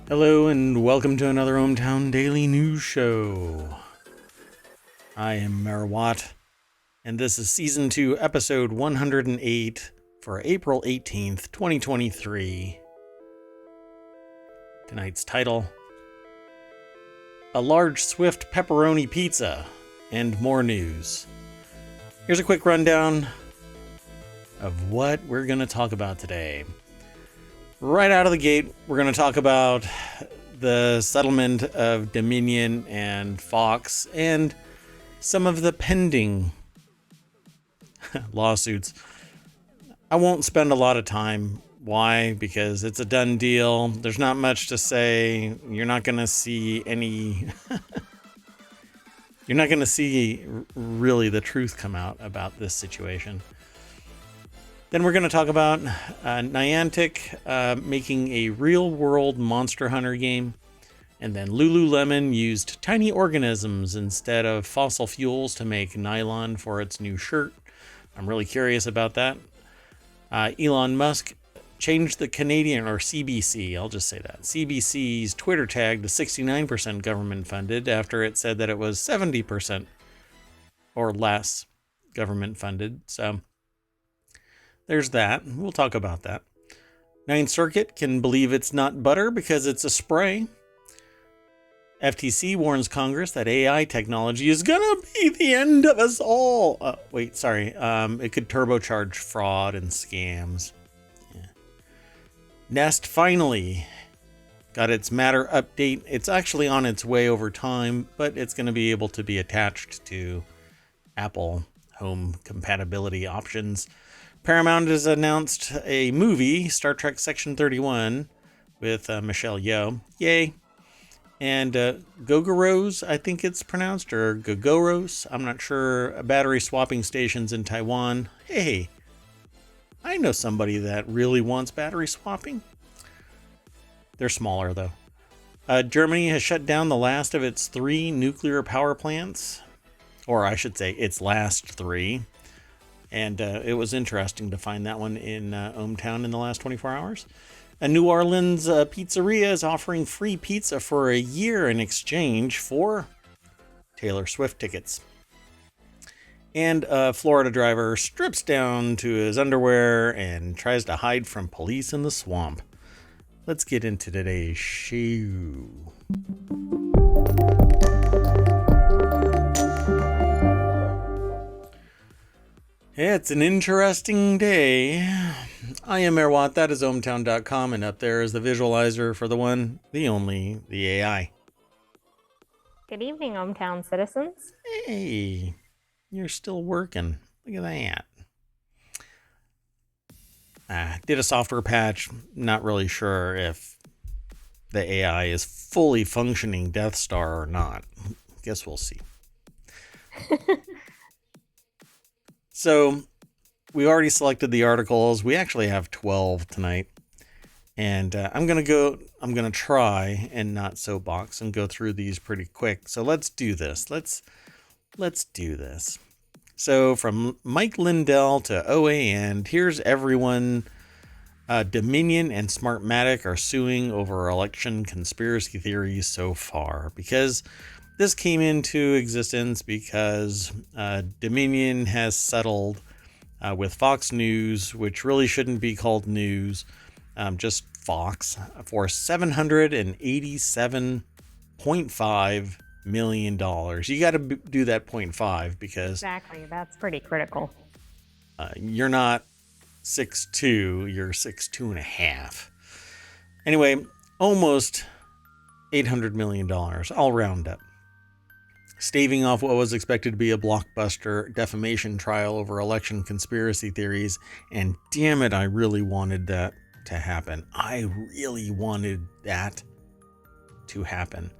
Hello and welcome to another ohmTown Daily News Show. I am Merwat, and this is Season 2, Episode 108 for April 18th, 2023. Tonight's title: A Large Swift Pepperoni Pizza, and more news. Here's a quick rundown of what we're going to talk about today. Right out of the gate, we're going to talk about the settlement of Dominion and Fox and some of the pending lawsuits. I won't spend a lot of time. Why? Because it's a done deal. There's not much to say. You're not going to see any... You're not going to see really the truth come out about this situation. Then we're going to talk about Niantic making a real-world Monster Hunter game. And then Lululemon used tiny organisms instead of fossil fuels to make nylon for its new shirt. I'm really curious about that. Elon Musk changed the Canadian, or CBC, I'll just say that, CBC's Twitter tag to 69% government funded after it said that it was 70% or less government funded. So there's that. We'll talk about that. Ninth Circuit can believe it's not butter because it's a spray. FTC warns Congress that AI technology is going to be the end of us all. It could turbocharge fraud and scams. Yeah. Nest finally got its Matter update. It's actually on its way over time, but it's going to be able to be attached to Apple home compatibility options. Paramount has announced a movie, Star Trek Section 31, with Michelle Yeoh. Yay. And Gogoros, I think it's pronounced, or Gogoros. I'm not sure. Battery swapping stations in Taiwan. Hey, I know somebody that really wants battery swapping. They're smaller, though. Germany has shut down the last of its 3 nuclear power plants. Or I should say, its last 3. And it was interesting to find that one in ohmTown in the last 24 hours. A New Orleans pizzeria is offering free pizza for a year in exchange for Taylor Swift tickets. And a Florida driver strips down to his underwear and tries to hide from police in the swamp. Let's get into today's show. It's an interesting day. I am Merwat, that is ohmTown.com, and up there is the visualizer for the one, the only, the AI. Good evening, ohmTown citizens. Hey, you're still working. Look at that. Did a software patch. Not really sure if the AI is fully functioning Death Star or not. Guess we'll see. So, we already selected the articles. We actually have 12 tonight. And I'm going to try and not soapbox and go through these pretty quick. So let's do this. Let's do this. So from Mike Lindell to OAN, here's everyone. Dominion and Smartmatic are suing over election conspiracy theories so far, because this came into existence because Dominion has settled with Fox News, which really shouldn't be called news, just Fox, for $787.5 million. You got to do that 0.5 because Exactly, that's pretty critical. you're not 6'2", you're 6'2.5". Anyway, almost $800 million. I'll round up. Staving off what was expected to be a blockbuster defamation trial over election conspiracy theories. And damn it, I really wanted that to happen. I really wanted that to happen.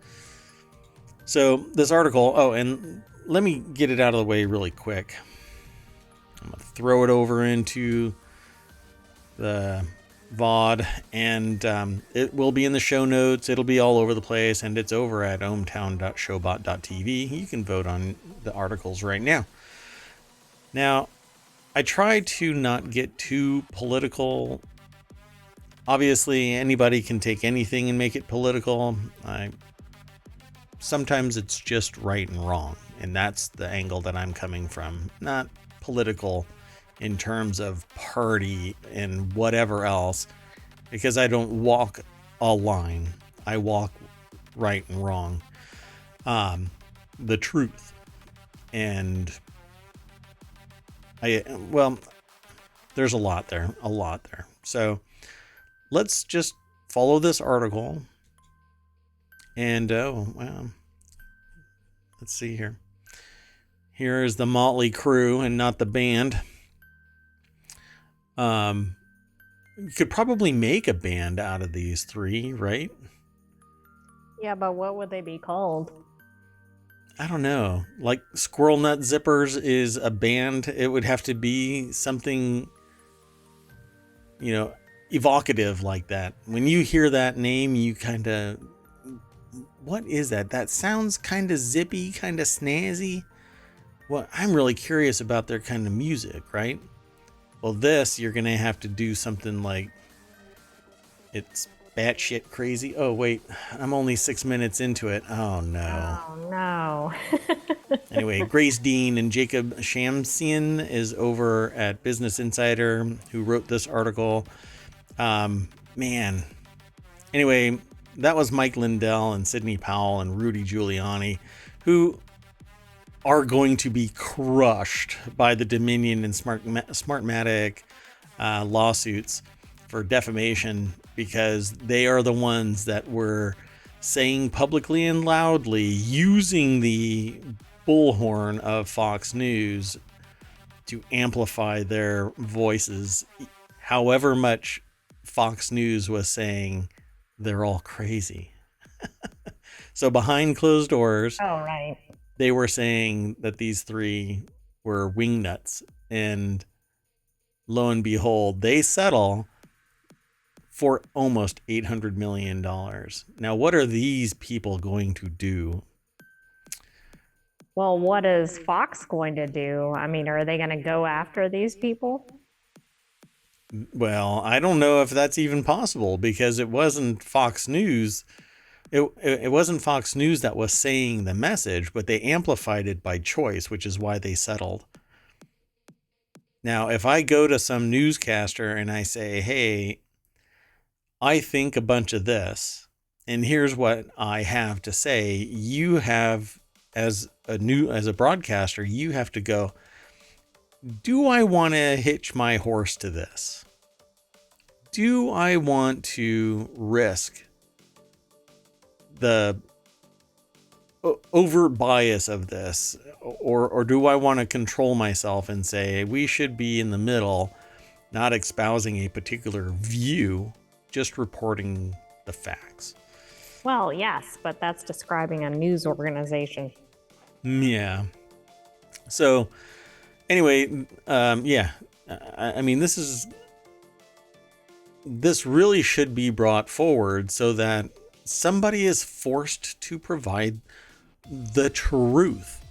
So this article, and let me get it out of the way really quick. I'm going to throw it over into the VOD, and it will be in the show notes. It'll be all over the place, and it's over at ohmtown.showbot.tv. You can vote on the articles right now. Now, I try to not get too political Obviously, anybody can take anything and make it political. Sometimes it's just right and wrong, and that's the angle that I'm coming from. Not political in terms of party and whatever else, because I don't walk a line. I walk right and wrong. The truth. And there's a lot there. So let's just follow this article. And, let's see here. Here is the Motley Crew and not the band. You could probably make a band out of these three, right? Yeah, but what would they be called? I don't know. Like Squirrel Nut Zippers is a band. It would have to be something, evocative like that. When you hear that name, you kind of, what is that? That sounds kind of zippy, kind of snazzy. Well, I'm really curious about their kind of music, right? Well, you're going to have to do something like it's batshit crazy. Oh, wait, I'm only 6 minutes into it. Oh, no. Oh, no. Anyway, Grace Dean and Jacob Shamsian is over at Business Insider, who wrote this article. Man. Anyway, that was Mike Lindell and Sidney Powell and Rudy Giuliani, who are going to be crushed by the Dominion and Smartmatic lawsuits for defamation, because they are the ones that were saying publicly and loudly, using the bullhorn of Fox News to amplify their voices, however much Fox News was saying they're all crazy. So behind closed doors, Oh, right. they were saying that these three were wingnuts, and lo and behold, they settle for almost $800 million. Now, what are these people going to do? Well, what is Fox going to do? I mean, are they going to go after these people? Well, I don't know if that's even possible, because it wasn't Fox News. It wasn't Fox News that was saying the message, but they amplified it by choice, which is why they settled. Now, if I go to some newscaster and I say, hey, I think a bunch of this, and here's what I have to say, you have, as a broadcaster, you have to go, do I want to hitch my horse to this? Do I want to risk the overt bias of this, or do I want to control myself and say we should be in the middle, not espousing a particular view, just reporting the facts? Well, yes, but that's describing a news organization. Yeah. So anyway, I mean, this really should be brought forward so that somebody is forced to provide the truth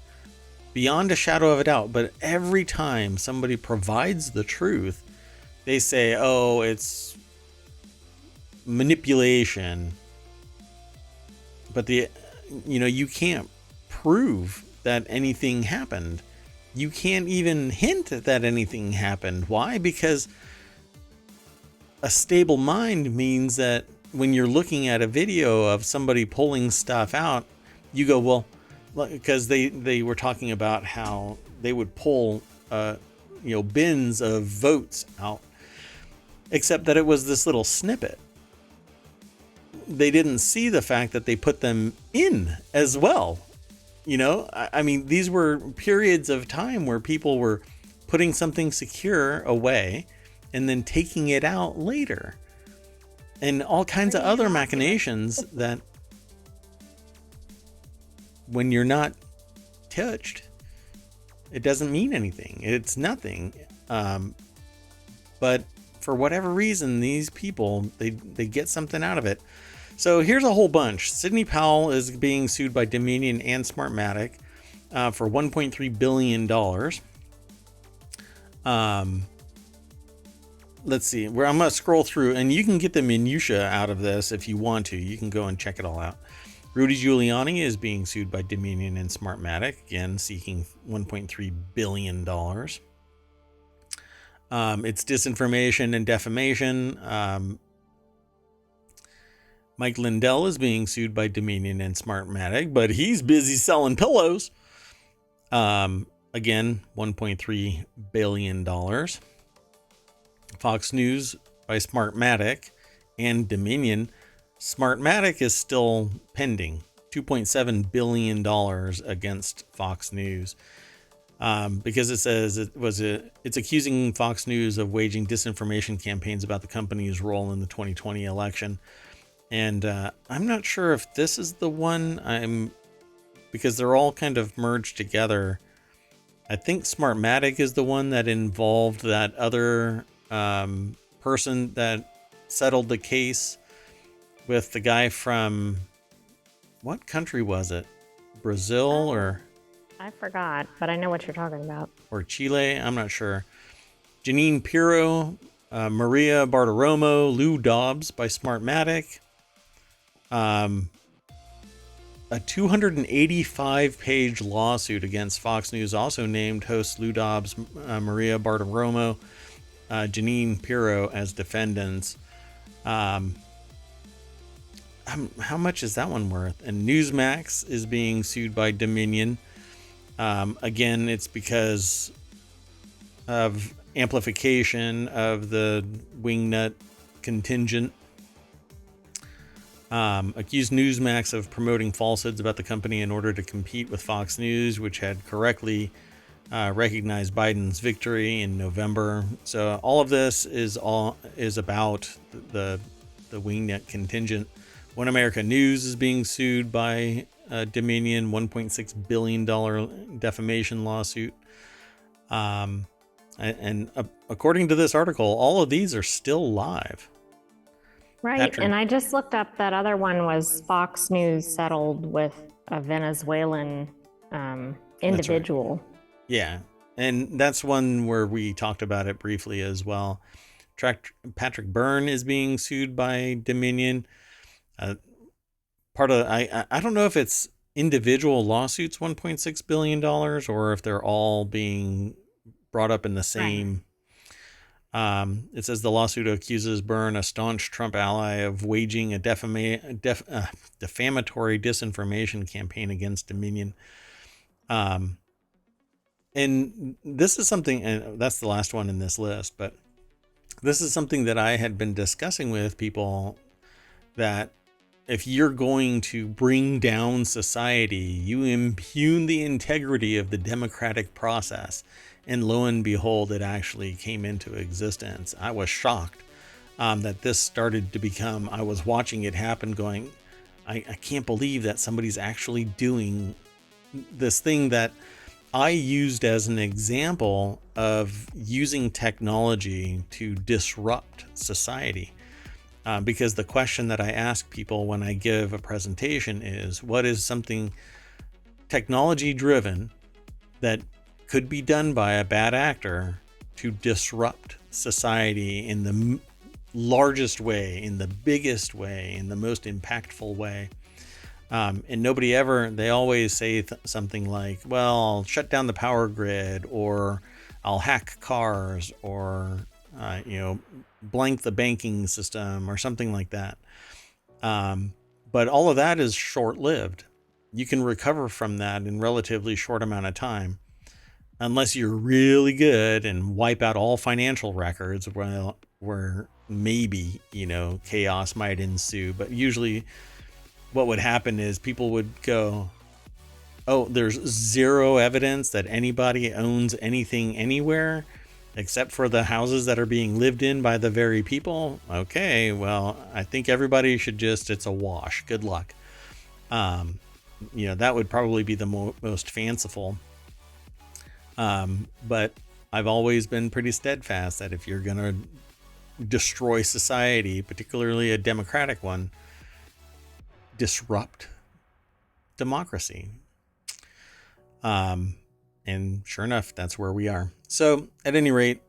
beyond a shadow of a doubt. But every time somebody provides the truth, they say, oh, it's manipulation. But you can't prove that anything happened. You can't even hint that anything happened. Why? Because a stable mind means that when you're looking at a video of somebody pulling stuff out, you go, well, because they were talking about how they would pull, bins of votes out, except that it was this little snippet. They didn't see the fact that they put them in as well. I mean, these were periods of time where people were putting something secure away and then taking it out later, and all kinds of other machinations that when you're not touched, it doesn't mean anything. It's nothing. But for whatever reason, these people, they get something out of it. So here's a whole bunch. Sidney Powell is being sued by Dominion and Smartmatic for $1.3 billion. let's see. Where I'm gonna scroll through, and you can get the minutia out of this if you want to. You can go and check it all out. Rudy Giuliani is being sued by Dominion and Smartmatic, again seeking $1.3 billion. It's disinformation and defamation. Mike Lindell is being sued by Dominion and Smartmatic, but he's busy selling pillows. Again, $1.3 billion. Fox News by Smartmatic and Dominion. Smartmatic is still pending, $2.7 billion against Fox News. Because it says it's accusing Fox News of waging disinformation campaigns about the company's role in the 2020 election. And I'm not sure if this is the one, because they're all kind of merged together. I think Smartmatic is the one that involved that other person that settled the case with the guy from, what country was it? Brazil or? I forgot, but I know what you're talking about. Or Chile, I'm not sure. Janine Pirro, Maria Bartiromo, Lou Dobbs by Smartmatic. A 285-page lawsuit against Fox News also named hosts Lou Dobbs, Maria Bartiromo, Janine Pirro as defendants. How much is that one worth? And Newsmax is being sued by Dominion. Again, it's because of amplification of the wingnut contingent. Accused Newsmax of promoting falsehoods about the company in order to compete with Fox News, which had correctly recognized Biden's victory in November. So all of this is about the wingnut contingent. One America News is being sued by Dominion, $1.6 billion defamation lawsuit. And according to this article, all of these are still live. Right. Patrick. And I just looked up that other one was Fox News settled with a Venezuelan individual. Right. Yeah. And that's one where we talked about it briefly as well. Patrick Byrne is being sued by Dominion. I don't know if it's individual lawsuits, $1.6 billion, or if they're all being brought up in the same. Right. It says the lawsuit accuses Byrne, a staunch Trump ally, of waging a defamatory disinformation campaign against Dominion. And this is something, and that's the last one in this list, but this is something that I had been discussing with people, that if you're going to bring down society, you impugn the integrity of the democratic process. And lo and behold, it actually came into existence. I was shocked that this started to become, I was watching it happen going, I can't believe that somebody's actually doing this thing that I used as an example of using technology to disrupt society. Because the question that I ask people when I give a presentation is, what is something technology driven that could be done by a bad actor to disrupt society in the largest way, in the biggest way, in the most impactful way? And they always say something like, well, I'll shut down the power grid, or I'll hack cars, or, blank the banking system, or something like that. But all of that is short-lived. You can recover from that in relatively short amount of time, unless you're really good and wipe out all financial records, where maybe, chaos might ensue. But usually what would happen is people would go, oh, there's zero evidence that anybody owns anything anywhere except for the houses that are being lived in by the very people. Okay, well, I think everybody should it's a wash. Good luck. That would probably be the most fanciful. But I've always been pretty steadfast that if you're going to destroy society, particularly a democratic one, disrupt democracy. And sure enough, that's where we are. So at any rate,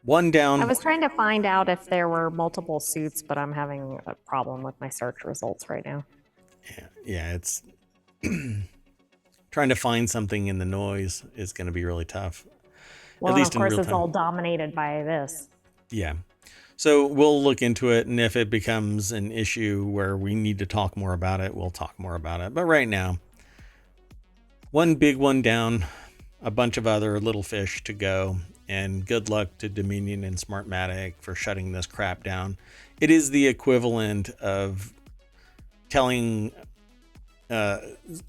One I down. was trying to find out if there were multiple suits, but I'm having a problem with my search results right now. Yeah, it's trying to find something in the noise is going to be really tough, at Well, and of least in course, real it's time. all dominated by this. Yeah. So we'll look into it, and if it becomes an issue where we need to talk more about it, we'll talk more about it. But right now, one big one down, a bunch of other little fish to go, and good luck to Dominion and Smartmatic for shutting this crap down. It is the equivalent of telling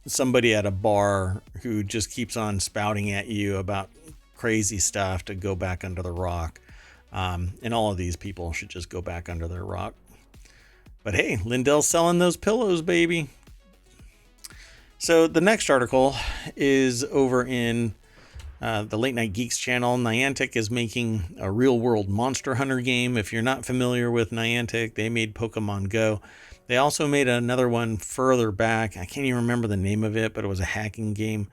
somebody at a bar who just keeps on spouting at you about crazy stuff to go back under the rock. And all of these people should just go back under their rock. But hey, Lindell's selling those pillows, baby. So the next article is over in the Late Night Geeks channel. Niantic is making a real world Monster Hunter game. If you're not familiar with Niantic, they made Pokemon Go. They also made another one further back. I can't even remember the name of it, but it was a hacking game.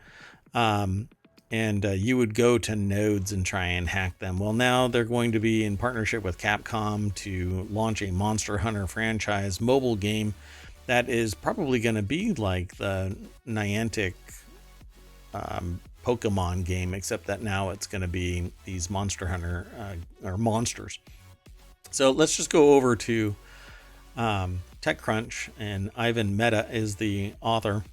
And you would go to nodes and try and hack them. Well, now they're going to be in partnership with Capcom to launch a Monster Hunter franchise mobile game that is probably going to be like the Niantic Pokemon game, except that now it's going to be these Monster Hunter or monsters. So let's just go over to TechCrunch, and Ivan Mehta is the author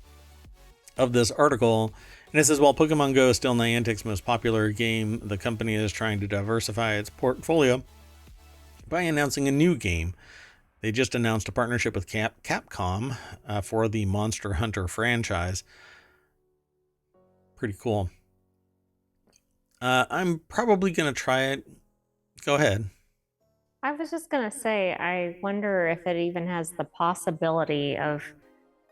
of this article. And it says, while Pokemon Go is still Niantic's most popular game, the company is trying to diversify its portfolio by announcing a new game. They just announced a partnership with Capcom for the Monster Hunter franchise. Pretty cool. I'm probably going to try it. Go ahead. I was just going to say, I wonder if it even has the possibility of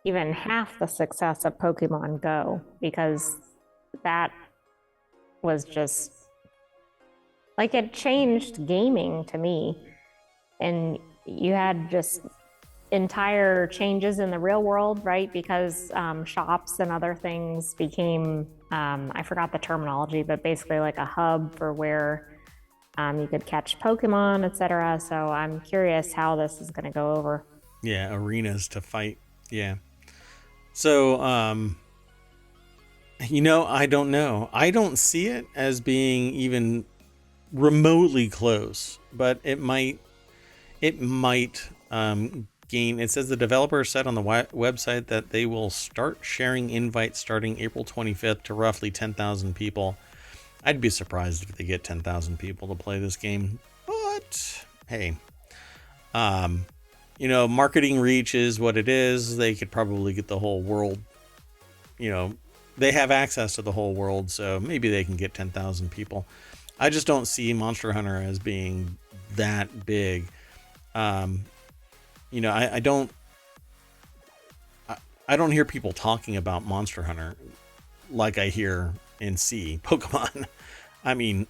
even half the success of Pokemon Go, because that was just like it changed gaming to me. And you had just entire changes in the real world, right? Because shops and other things became, I forgot the terminology, but basically like a hub for where you could catch Pokemon, etc. So I'm curious how this is going to go over. Yeah, arenas to fight. Yeah. So, I don't know. I don't see it as being even remotely close, but it might gain. It says the developer said on the website that they will start sharing invites starting April 25th to roughly 10,000 people. I'd be surprised if they get 10,000 people to play this game, but hey, marketing reach is what it is. They could probably get the whole world. They have access to the whole world, so maybe they can get 10,000 people. I just don't see Monster Hunter as being that big. I don't hear people talking about Monster Hunter like I hear and see Pokemon. I mean,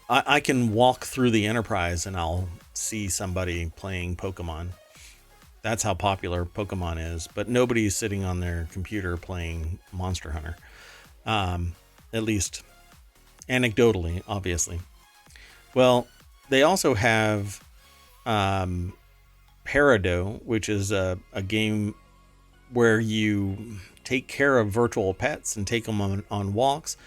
I can walk through the Enterprise and I'll see somebody playing Pokemon. That's how popular Pokemon is, but nobody's sitting on their computer playing Monster Hunter. At least anecdotally, obviously. Well, they also have Parado, which is a game where you take care of virtual pets and take them on walks.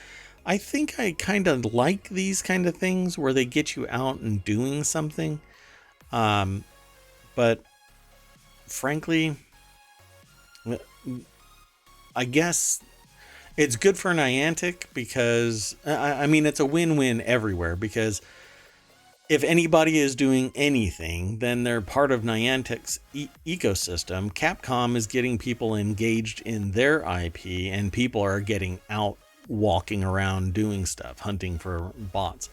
I think I kind of like these kind of things where they get you out and doing something. But frankly, I guess it's good for Niantic because, I mean, it's a win-win everywhere, because if anybody is doing anything, then they're part of Niantic's ecosystem. Capcom is getting people engaged in their IP, and people are getting out, walking around, doing stuff, hunting for bots.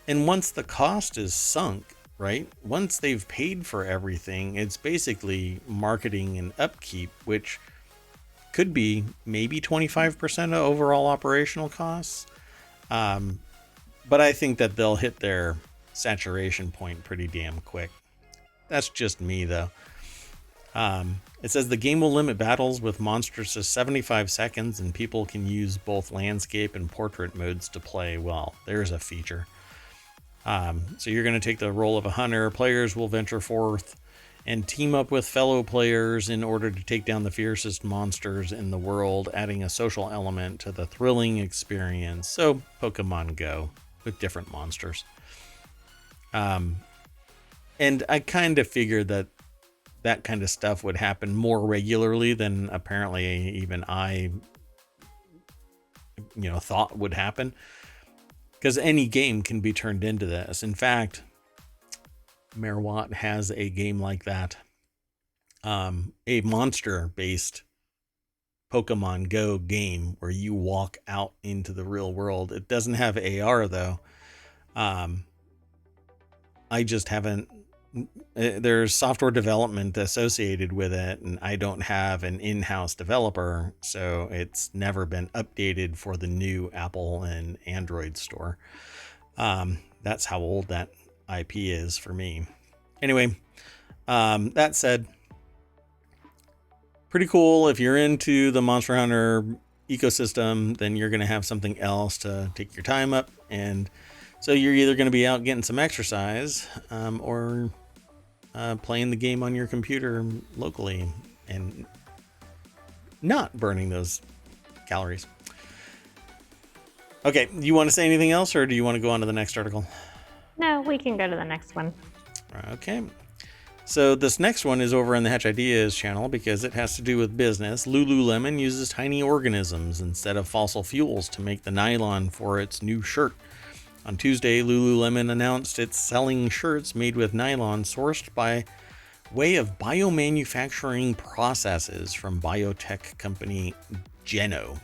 And once the cost is sunk, right? Once they've paid for everything, it's basically marketing and upkeep, which could be maybe 25% of overall operational costs. But I think that they'll hit their saturation point pretty damn quick. That's just me, though. It says the game will limit battles with monsters to 75 seconds, and people can use both landscape and portrait modes to play. Well, there's a feature. So you're going to take the role of a hunter. Players will venture forth and team up with fellow players in order to take down the fiercest monsters in the world, adding a social element to the thrilling experience. So Pokemon Go with different monsters. And I kind of figured that kind of stuff would happen more regularly than apparently even I, thought would happen. Because any game can be turned into this. In fact, Merwatt has a game like that. A monster-based Pokemon Go game where you walk out into the real world. It doesn't have AR though. I just haven't. There's software development associated with it, and I don't have an in-house developer, so it's never been updated for the new Apple and Android store. That's how old that IP is for me. Anyway, that said, pretty cool. If you're into the Monster Hunter ecosystem, then you're going to have something else to take your time up. And so you're either going to be out getting some exercise or playing the game on your computer locally and not burning those calories. Okay, you want to say anything else, or do you want to go on to the next article? No, we can go to the next one. Okay. So this next one is over on the Hatch Ideas channel because it has to do with business. Lululemon uses tiny organisms instead of fossil fuels to make the nylon for its new shirt. On Tuesday, Lululemon announced it's selling shirts made with nylon sourced by way of biomanufacturing processes from biotech company Geno.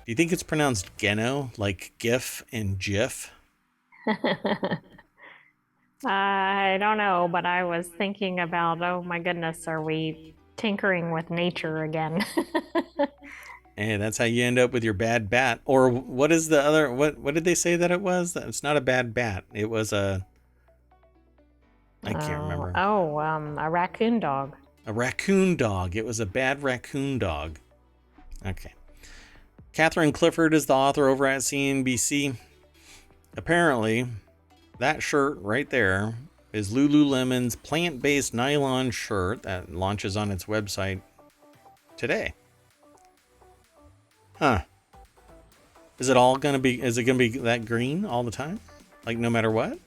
Do you think it's pronounced Geno, like GIF and GIF? I don't know, but I was thinking about, oh my goodness, are we tinkering with nature again? And that's how you end up with your bad bat. Or what is the other, what did they say that it was? It's not a bad bat. It was I can't remember. A raccoon dog. A raccoon dog. It was a bad raccoon dog. Okay. Catherine Clifford is the author over at CNBC. Apparently, that shirt right there is Lululemon's plant-based nylon shirt that launches on its website today. Huh. Is it gonna be that green all the time? Like no matter what?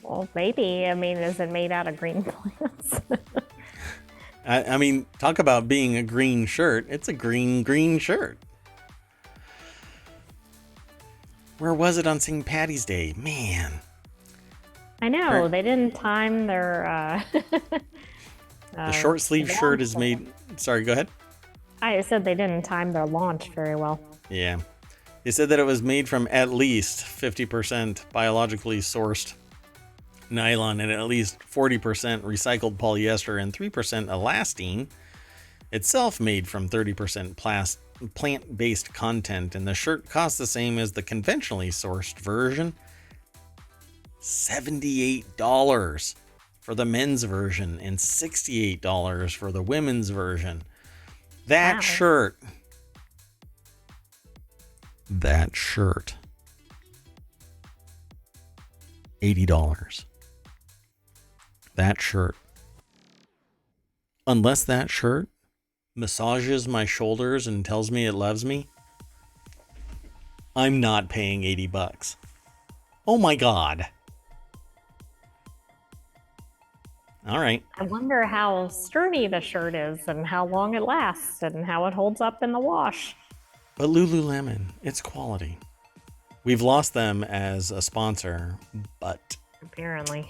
Well, maybe. I mean, is it made out of green plants? I mean, talk about being a green shirt. It's a green shirt. Where was it on St. Patty's Day? Man. I know. They didn't time their... the short sleeve shirt is made... Sorry, go ahead. I said they didn't time their launch very well. Yeah. They said that it was made from at least 50% biologically sourced nylon and at least 40% recycled polyester and 3% elastine. Itself made from 30% plant-based content, and the shirt costs the same as the conventionally sourced version. $78 for the men's version and $68 for the women's version. That shirt. $80. That shirt. Unless that shirt massages my shoulders and tells me it loves me, I'm not paying $80. Oh my God. All right. I wonder how sturdy the shirt is and how long it lasts and how it holds up in the wash. But Lululemon, it's quality. We've lost them as a sponsor, but... Apparently.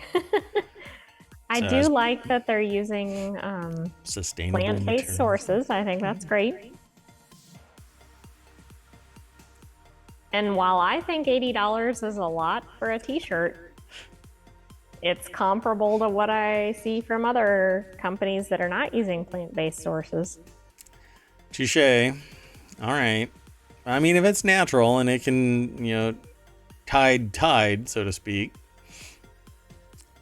I do like that they're using sustainable plant-based sources. I think that's great. And while I think $80 is a lot for a t-shirt, it's comparable to what I see from other companies that are not using plant-based sources. Touché. All right. I mean, if it's natural and it can, tide, so to speak,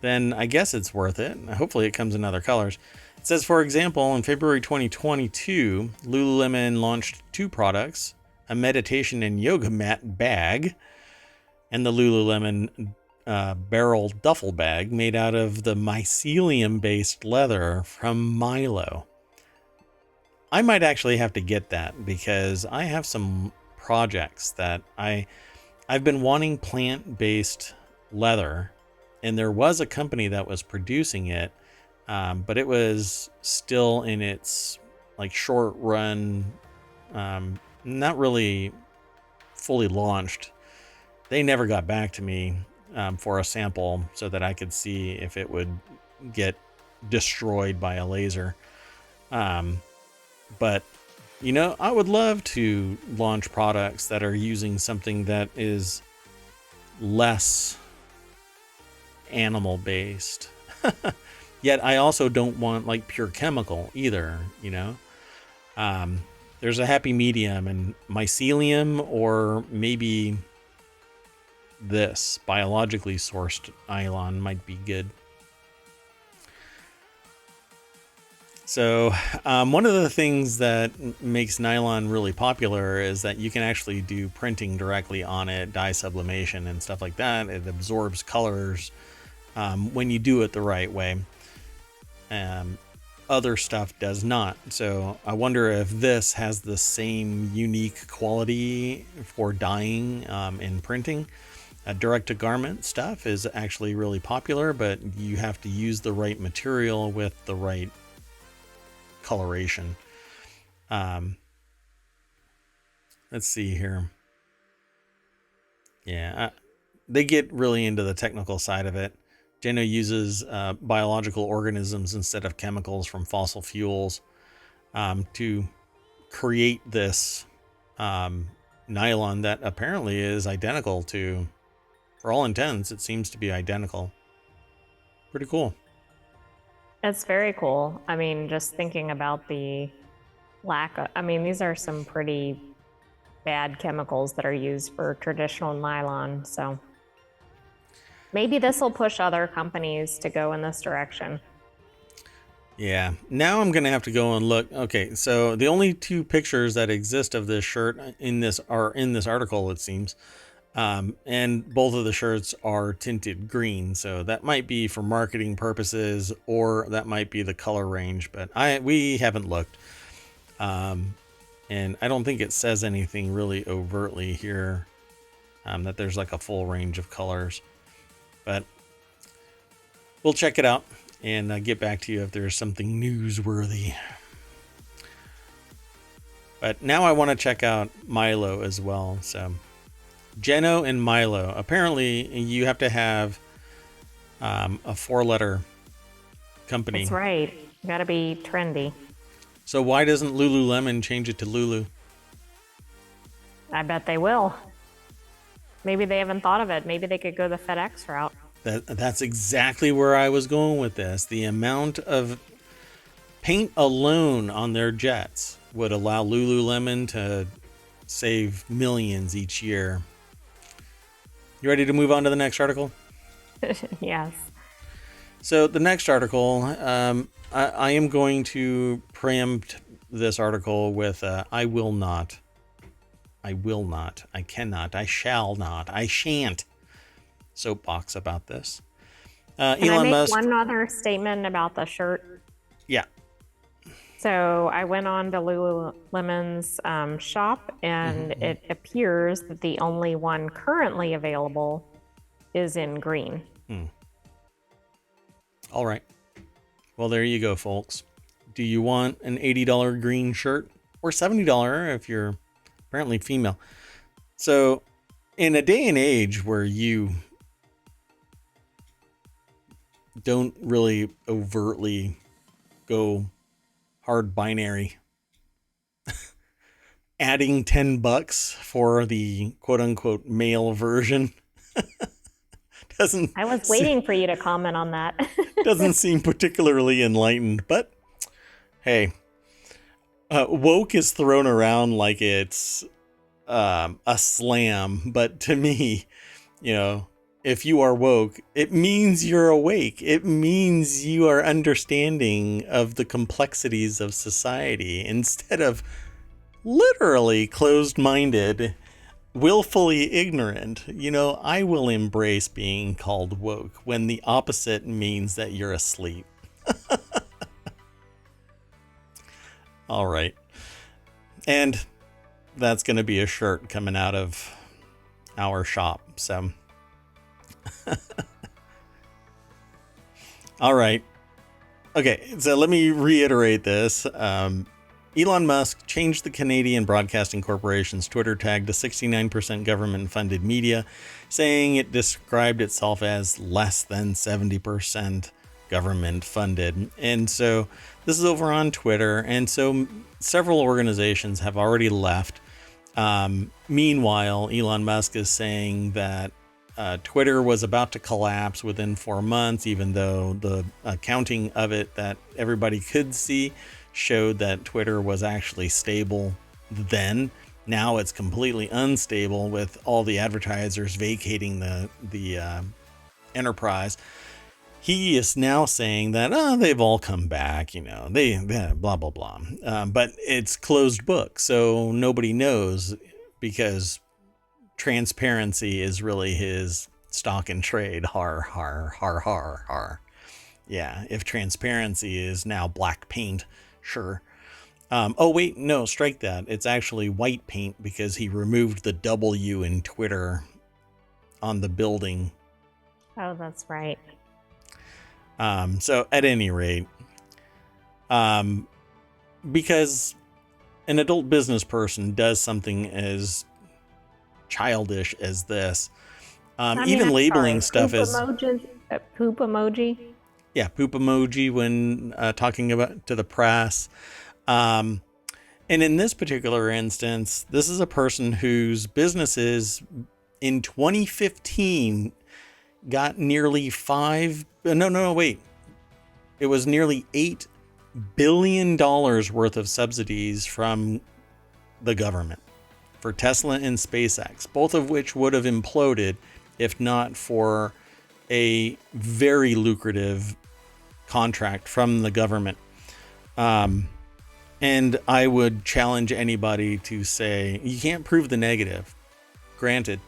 then I guess it's worth it. Hopefully it comes in other colors. It says, for example, in February 2022, Lululemon launched 2 products, a meditation and yoga mat bag, and the Lululemon barrel duffel bag made out of the mycelium-based leather from Milo. I might actually have to get that because I have some projects that I've been wanting plant-based leather, and there was a company that was producing it, but it was still in its like short run, not really fully launched. They never got back to me for a sample so that I could see if it would get destroyed by a laser. But, you know, I would love to launch products that are using something that is less animal based. Yet I also don't want like pure chemical either, you know. There's a happy medium, and mycelium or maybe this biologically sourced nylon might be good. So one of the things that makes nylon really popular is that you can actually do printing directly on it, dye sublimation and stuff like that. It absorbs colors when you do it the right way. Other stuff does not. So I wonder if this has the same unique quality for dyeing and printing. Direct-to-garment stuff is actually really popular, but you have to use the right material with the right coloration. Let's see here. Yeah, they get really into the technical side of it. Geno uses biological organisms instead of chemicals from fossil fuels to create this nylon that apparently is identical to, for all intents, it seems to be identical. Pretty cool. It's very cool. I mean, just thinking about the lack of, I mean, these are some pretty bad chemicals that are used for traditional nylon. So maybe this will push other companies to go in this direction. Yeah. Now I'm going to have to go and look. Okay. So the only 2 pictures that exist of this shirt in this article, it seems. And both of the shirts are tinted green. So that might be for marketing purposes, or that might be the color range, but we haven't looked. And I don't think it says anything really overtly here, that there's like a full range of colors, but we'll check it out and get back to you if there's something newsworthy. But now I want to check out Milo as well. So Geno and Milo. Apparently you have to have a 4-letter company. That's right. You gotta be trendy. So why doesn't Lululemon change it to Lulu? I bet they will. Maybe they haven't thought of it. Maybe they could go the FedEx route. That's exactly where I was going with this. The amount of paint alone on their jets would allow Lululemon to save millions each year. You ready to move on to the next article? Yes. So the next article, I am going to preempt this article with I will not. I will not. I cannot. I shall not. I shan't soapbox about this. Can Elon I make Musk. one other statement about the shirt? Yeah. So I went on to Lululemon's shop, and it appears that the only one currently available is in green. All right. Well, there you go, folks. Do you want an $80 green shirt, or $70 if you're apparently female? So in a day and age where you don't really overtly go hard binary, adding $10 for the quote unquote male version doesn't. I was waiting for you to comment on that. Doesn't seem particularly enlightened, but hey, woke is thrown around like it's a slam, but to me, you know, if you are woke, it means you're awake. It means you are understanding of the complexities of society instead of literally closed-minded, willfully ignorant. I will embrace being called woke when the opposite means that you're asleep. All right. And that's going to be a shirt coming out of our shop. So, all right. Okay, so let me reiterate this. Elon Musk changed the Canadian Broadcasting Corporation's Twitter tag to 69% government-funded media, saying it described itself as less than 70% government-funded. And so this is over on Twitter, and so several organizations have already left. Meanwhile, Elon Musk is saying that Twitter was about to collapse within 4 months, even though the accounting of it that everybody could see showed that Twitter was actually stable then. Now it's completely unstable with all the advertisers vacating the enterprise. He is now saying that they've all come back, they blah blah blah, but it's closed book, so nobody knows, because transparency is really his stock and trade. Har har har har har. Yeah, if transparency is now black paint, sure. Oh wait, no, strike that. It's actually white paint because he removed the W in Twitter on the building. Oh, that's right. So at any rate, because an adult business person does something as childish as this, even labeling stuff as poop emoji. Yeah, poop emoji when talking about to the press. And in this particular instance, this is a person whose businesses in 2015 got nearly it was nearly $8 billion worth of subsidies from the government for Tesla and SpaceX, both of which would have imploded if not for a very lucrative contract from the government. And I would challenge anybody to say, you can't prove the negative, granted,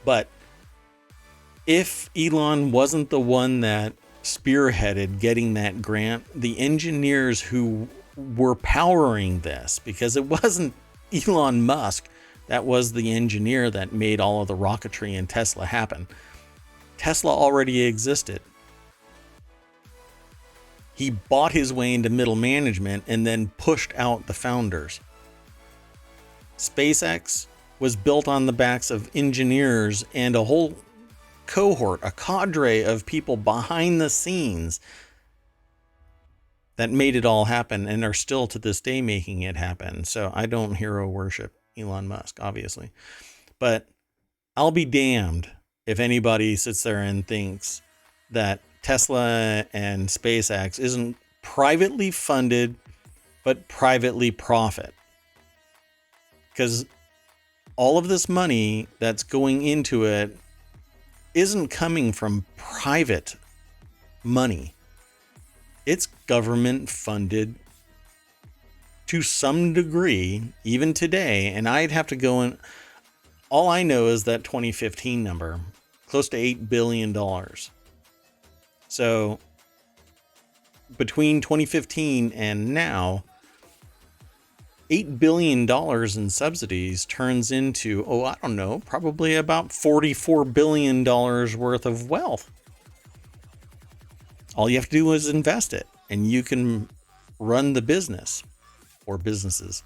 but if Elon wasn't the one that spearheaded getting that grant, the engineers who were powering this, because it wasn't Elon Musk that was the engineer that made all of the rocketry and Tesla happen. Tesla already existed. He bought his way into middle management and then pushed out the founders. SpaceX was built on the backs of engineers and a whole cohort, a cadre of people behind the scenes that made it all happen and are still to this day making it happen. So I don't hero worship Elon Musk, obviously. But I'll be damned if anybody sits there and thinks that Tesla and SpaceX isn't privately funded, but privately profit. Because all of this money that's going into it isn't coming from private money. It's government funded to some degree, even today. And I'd have to go in. All I know is that 2015 number, close to $8 billion. So between 2015 and now, $8 billion in subsidies turns into, I don't know, probably about $44 billion worth of wealth. All you have to do is invest it and you can run the business or businesses.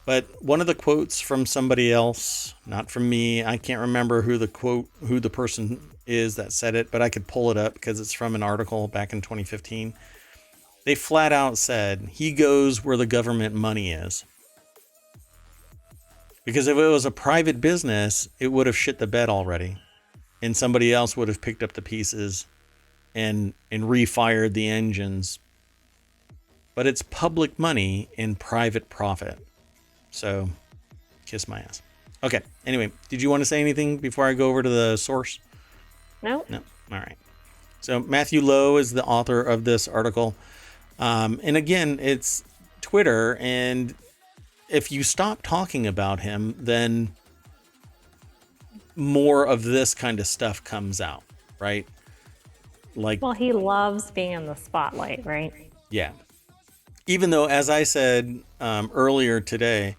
But one of the quotes from somebody else, not from me, I can't remember who the person is that said it, but I could pull it up because it's from an article back in 2015. They flat out said, he goes where the government money is. Because if it was a private business, it would have shit the bed already. And somebody else would have picked up the pieces and refired the engines. But it's public money in private profit. So, kiss my ass. Okay, anyway, did you want to say anything before I go over to the source? Nope. No. All right. So Matthew Lowe is the author of this article. And again, it's Twitter. And if you stop talking about him, then more of this kind of stuff comes out, right? Like, Well, he loves being in the spotlight, right? yeah. Even though, as I said earlier today,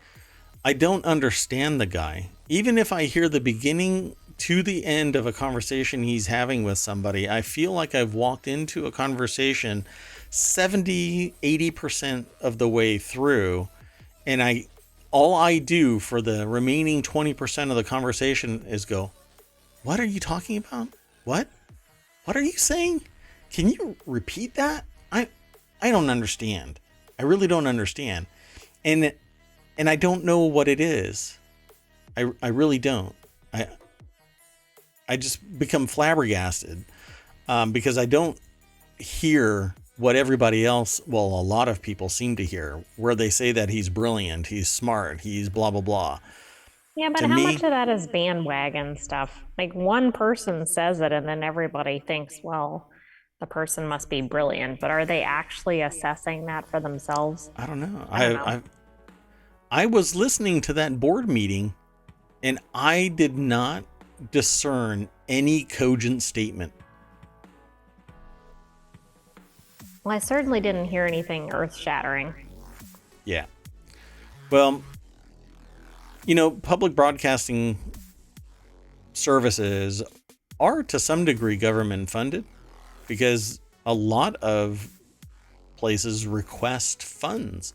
I don't understand the guy. Even if I hear the beginning to the end of a conversation he's having with somebody, I feel like I've walked into a conversation 70-80% of the way through, and all I do for the remaining 20% of the conversation is go, what are you talking about? What are you saying? Can you repeat that? I don't understand. I really don't understand. And I don't know what it is. I really don't. I just become flabbergasted because I don't hear what everybody else, well, a lot of people seem to hear, where they say that he's brilliant, he's smart, he's blah, blah, blah. Yeah, but To how me, much of that is bandwagon stuff? Like one person says it and then everybody thinks, well, the person must be brilliant, but are they actually assessing that for themselves? I don't know. I don't know. I was listening to that board meeting and I did not discern any cogent statement. Well, I certainly didn't hear anything earth-shattering. Yeah. Well, public broadcasting services are to some degree government funded because a lot of places request funds.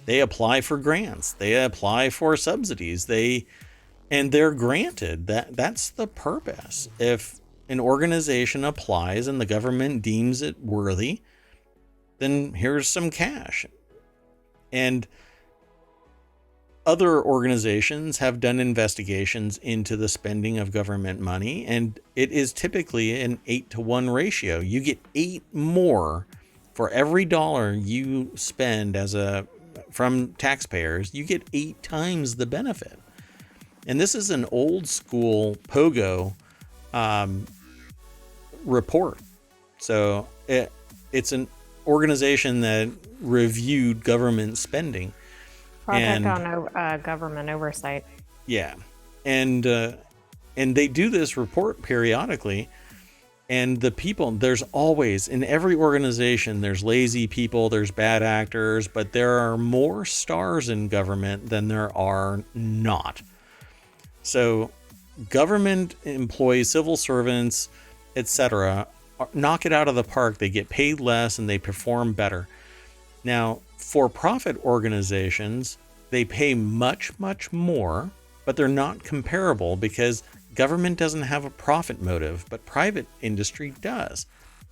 They apply for grants. They apply for subsidies. And they're granted. That's the purpose. If an organization applies and the government deems it worthy, then here's some cash. And other organizations have done investigations into the spending of government money, and it is typically an 8-to-1 ratio. You get 8 more for every dollar you spend from taxpayers. You get 8 times the benefit. And this is an old school POGO report. So it's an organization that reviewed government spending. Project on Government Oversight. Yeah. And they do this report periodically. And the people, there's always, in every organization, there's lazy people, there's bad actors, but there are more stars in government than there are not. So government employees, civil servants, etc., knock it out of the park. They get paid less and they perform better. Now, for-profit organizations, they pay much, much more, but they're not comparable because government doesn't have a profit motive, but private industry does.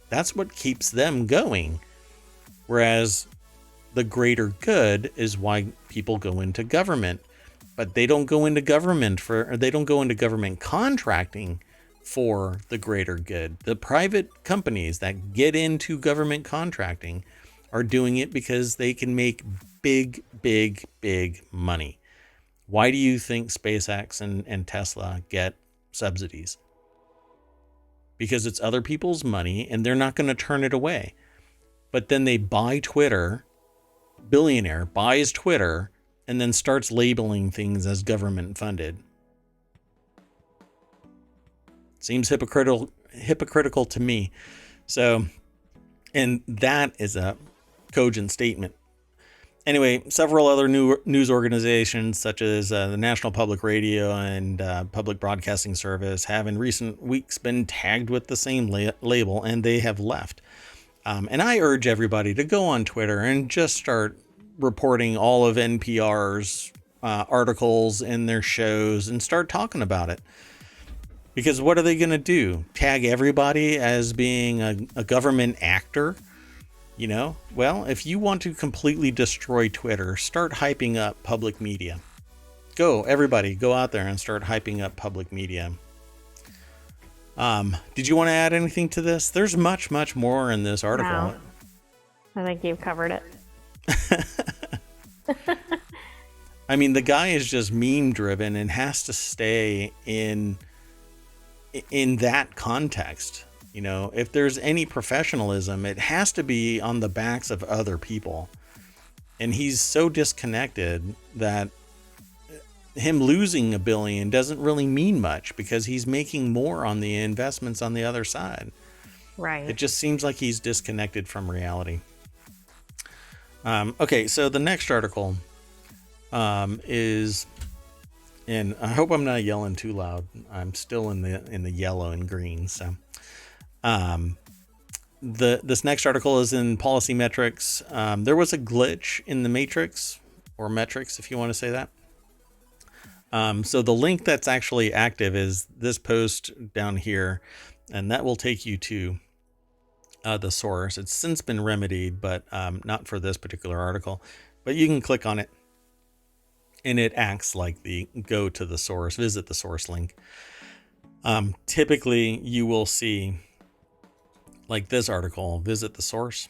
That's what keeps them going. Whereas the greater good is why people go into government. But they don't go into government contracting for the greater good. The private companies that get into government contracting are doing it because they can make big, big, big money. Why do you think SpaceX and Tesla get subsidies? Because it's other people's money and they're not going to turn it away. But then they buy Twitter, billionaire buys Twitter, and then starts labeling things as government funded. Seems hypocritical to me. So, and that is a cogent statement. Anyway, several other news organizations, such as the National Public Radio and Public Broadcasting Service, have in recent weeks been tagged with the same label, and they have left. And I urge everybody to go on Twitter and just start reporting all of NPR's articles in their shows and start talking about it. Because what are they going to do? Tag everybody as being a government actor? Well, if you want to completely destroy Twitter, start hyping up public media. Everybody, go out there and start hyping up public media. Did you want to add anything to this? There's much, much more in this article. No, I think you've covered it. I mean, the guy is just meme driven and has to stay in in that context. You know, if there's any professionalism, it has to be on the backs of other people. And he's so disconnected that him losing $1 billion doesn't really mean much because he's making more on the investments on the other side. Right. It just seems like he's disconnected from reality. Okay, so the next article is, and I hope I'm not yelling too loud. I'm still in the yellow and green. So, this next article is in Policy Metrics. There was a glitch in the matrix, or metrics, if you want to say that. So the link that's actually active is this post down here, and that will take you to the source. It's since been remedied, but not for this particular article. But you can click on it, and it acts like the go to the source, visit the source link. Typically, you will see, like this article, visit the source.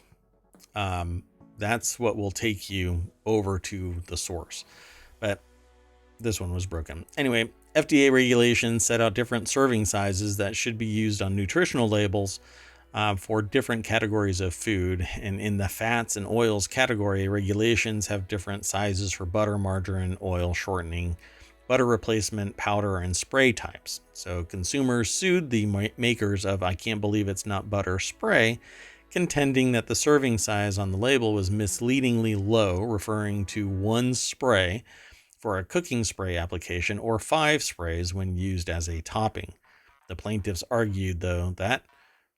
That's what will take you over to the source. But this one was broken. Anyway, FDA regulations set out different serving sizes that should be used on nutritional labels for different categories of food. And in the fats and oils category, regulations have different sizes for butter, margarine, oil shortening, butter replacement, powder, and spray types. So consumers sued the makers of I Can't Believe It's Not Butter spray, contending that the serving size on the label was misleadingly low, referring to 1 spray for a cooking spray application or 5 sprays when used as a topping. The plaintiffs argued, though, that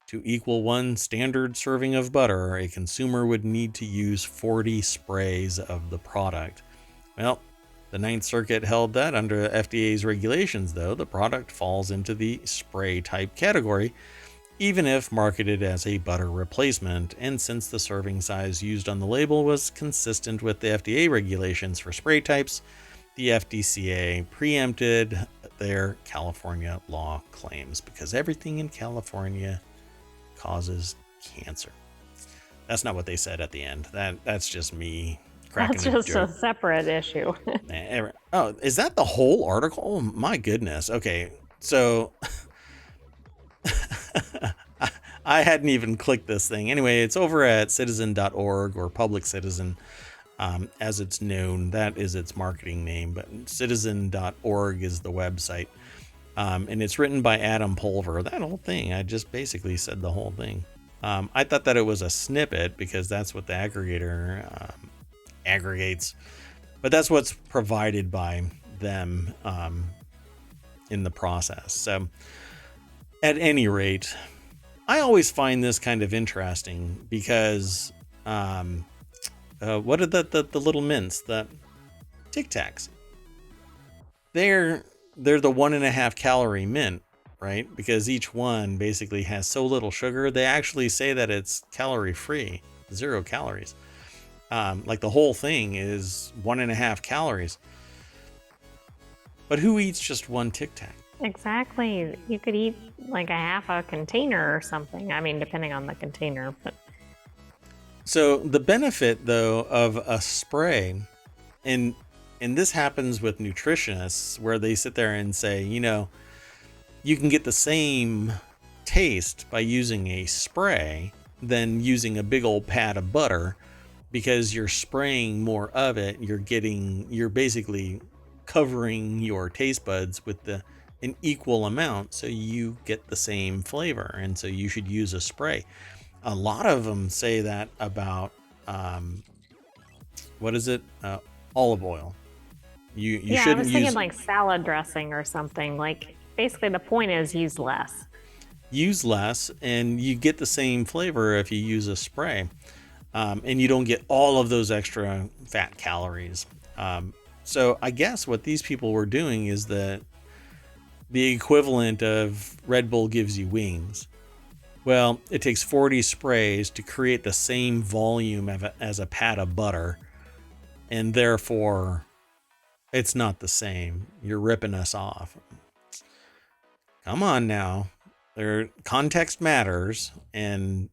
to equal 1 standard serving of butter, a consumer would need to use 40 sprays of the product. Well, the Ninth Circuit held that under FDA's regulations, though, the product falls into the spray type category, even if marketed as a butter replacement, and since the serving size used on the label was consistent with the FDA regulations for spray types, the FDCA preempted their California law claims because everything in California causes cancer. That's not what they said at the end. That's just me cracking That's just joke. a separate issue. Oh, is that the whole article? Oh, my goodness. Okay, so I hadn't even clicked this thing. Anyway, it's over at citizen.org or Public Citizen. As it's known, that is its marketing name, but citizen.org is the website. And it's written by Adam Pulver. That whole thing, I just basically said the whole thing. I thought that it was a snippet because that's what the aggregator aggregates, but that's what's provided by them in the process. So at any rate, I always find this kind of interesting because what are the little mints, the Tic Tacs? They're the 1.5 calorie mint, right? Because each one basically has so little sugar. They actually say that it's calorie free, 0 calories. Like the whole thing is 1.5 calories. But who eats just 1 Tic Tac? Exactly. You could eat like a half a container or something. I mean, depending on the container, but So the benefit, though, of a spray, and this happens with nutritionists where they sit there and say, you know, you can get the same taste by using a spray than using a big old pad of butter because you're spraying more of it. You're basically covering your taste buds with an equal amount so you get the same flavor. And so you should use a spray. A lot of them say that about what is it? Olive oil. You yeah, I shouldn't was thinking use like salad dressing or something. Like basically the point is use less. and you get the same flavor if you use a spray, and you don't get all of those extra fat calories. So I guess what these people were doing is the equivalent of Red Bull gives you wings. Well, it takes 40 sprays to create the same volume as a pat of butter, and therefore it's not the same. You're ripping us off. Come on now. Context matters, and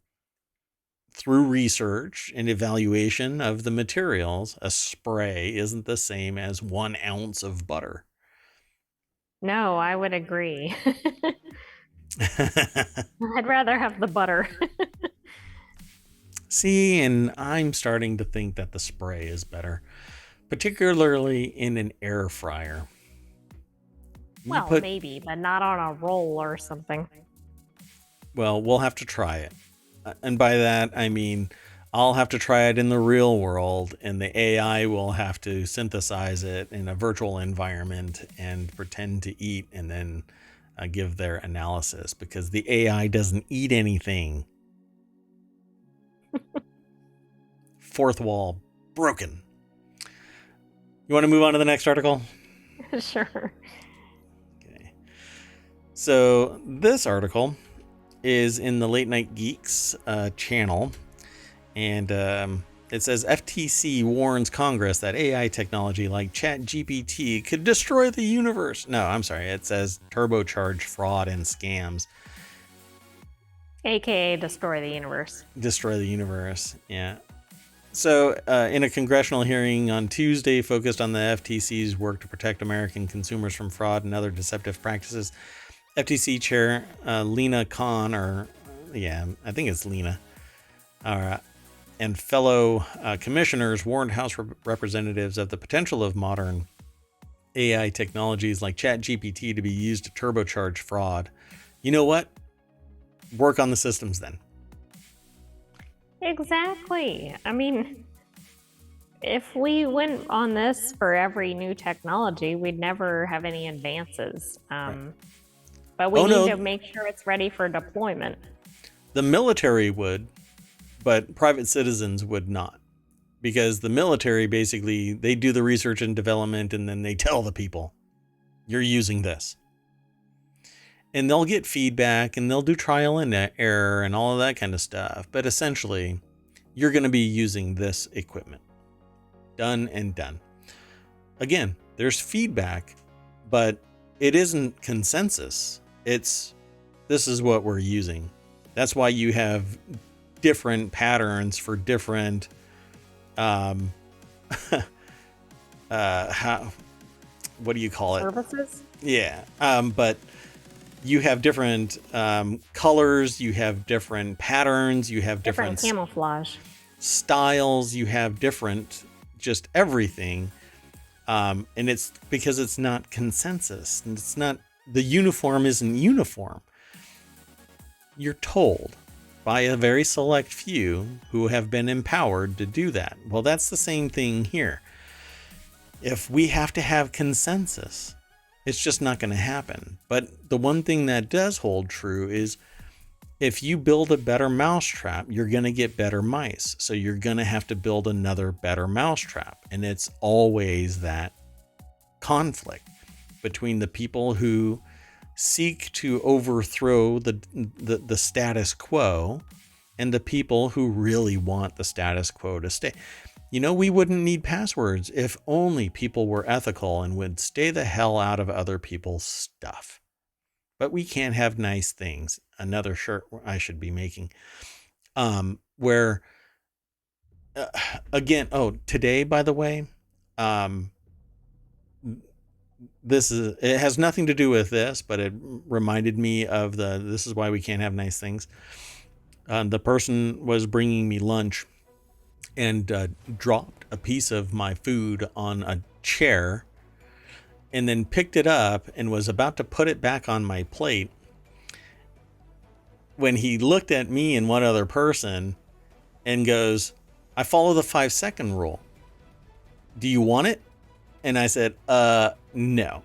through research and evaluation of the materials, a spray isn't the same as 1 ounce of butter. No, I would agree. I'd rather have the butter. See, and I'm starting to think that the spray is better, particularly in an air fryer. You Well, put, maybe, but not on a roll or something. well, we'll have to try it. And by that, I mean, I'll have to try it in the real world, and the AI will have to synthesize it in a virtual environment and pretend to eat and then give their analysis because the AI doesn't eat anything. Fourth wall broken. You want to move on to the next article? Sure. Okay. So this article is in the Late Night Geeks channel, and it says FTC warns Congress that AI technology like ChatGPT could destroy the universe. No, I'm sorry. It says turbocharge fraud and scams. AKA destroy the universe. Destroy the universe. Yeah. So, in a congressional hearing on Tuesday focused on the FTC's work to protect American consumers from fraud and other deceptive practices, FTC Chair Lena Khan, I think it's Lena, and fellow commissioners warned House representatives of the potential of modern AI technologies like ChatGPT to be used to turbocharge fraud. You know what? Work on the systems then. Exactly. I mean, if we went on this for every new technology, we'd never have any advances. Right. But we need to make sure it's ready for deployment. The military would, but private citizens would not. Because the military basically, they do the research and development and then they tell the people, you're using this. And they'll get feedback and they'll do trial and error and all of that kind of stuff. But essentially, you're going to be using this equipment. Done and done. Again, there's feedback, but it isn't consensus. It's, this is what we're using. That's why you have different patterns for different, what do you call it? Services? Yeah. But you have different colors, you have different patterns, you have different camouflage styles, you have different just everything. And it's because it's not consensus. And it's not, the uniform isn't uniform. You're told by a very select few who have been empowered to do that. Well, that's the same thing here. If we have to have consensus, it's just not going to happen. But the one thing that does hold true is if you build a better mousetrap, you're going to get better mice. So you're going to have to build another better mousetrap. And it's always that conflict between the people who seek to overthrow the status quo and the people who really want the status quo to stay. You know, we wouldn't need passwords if only people were ethical and would stay the hell out of other people's stuff. But we can't have nice things. Another shirt I should be making. Where, again, today, by the way, it has nothing to do with this, but it reminded me of this is why we can't have nice things. The person was bringing me lunch and dropped a piece of my food on a chair and then picked it up and was about to put it back on my plate when he looked at me and one other person and goes, I follow the 5-second rule. Do you want it? And I said, no.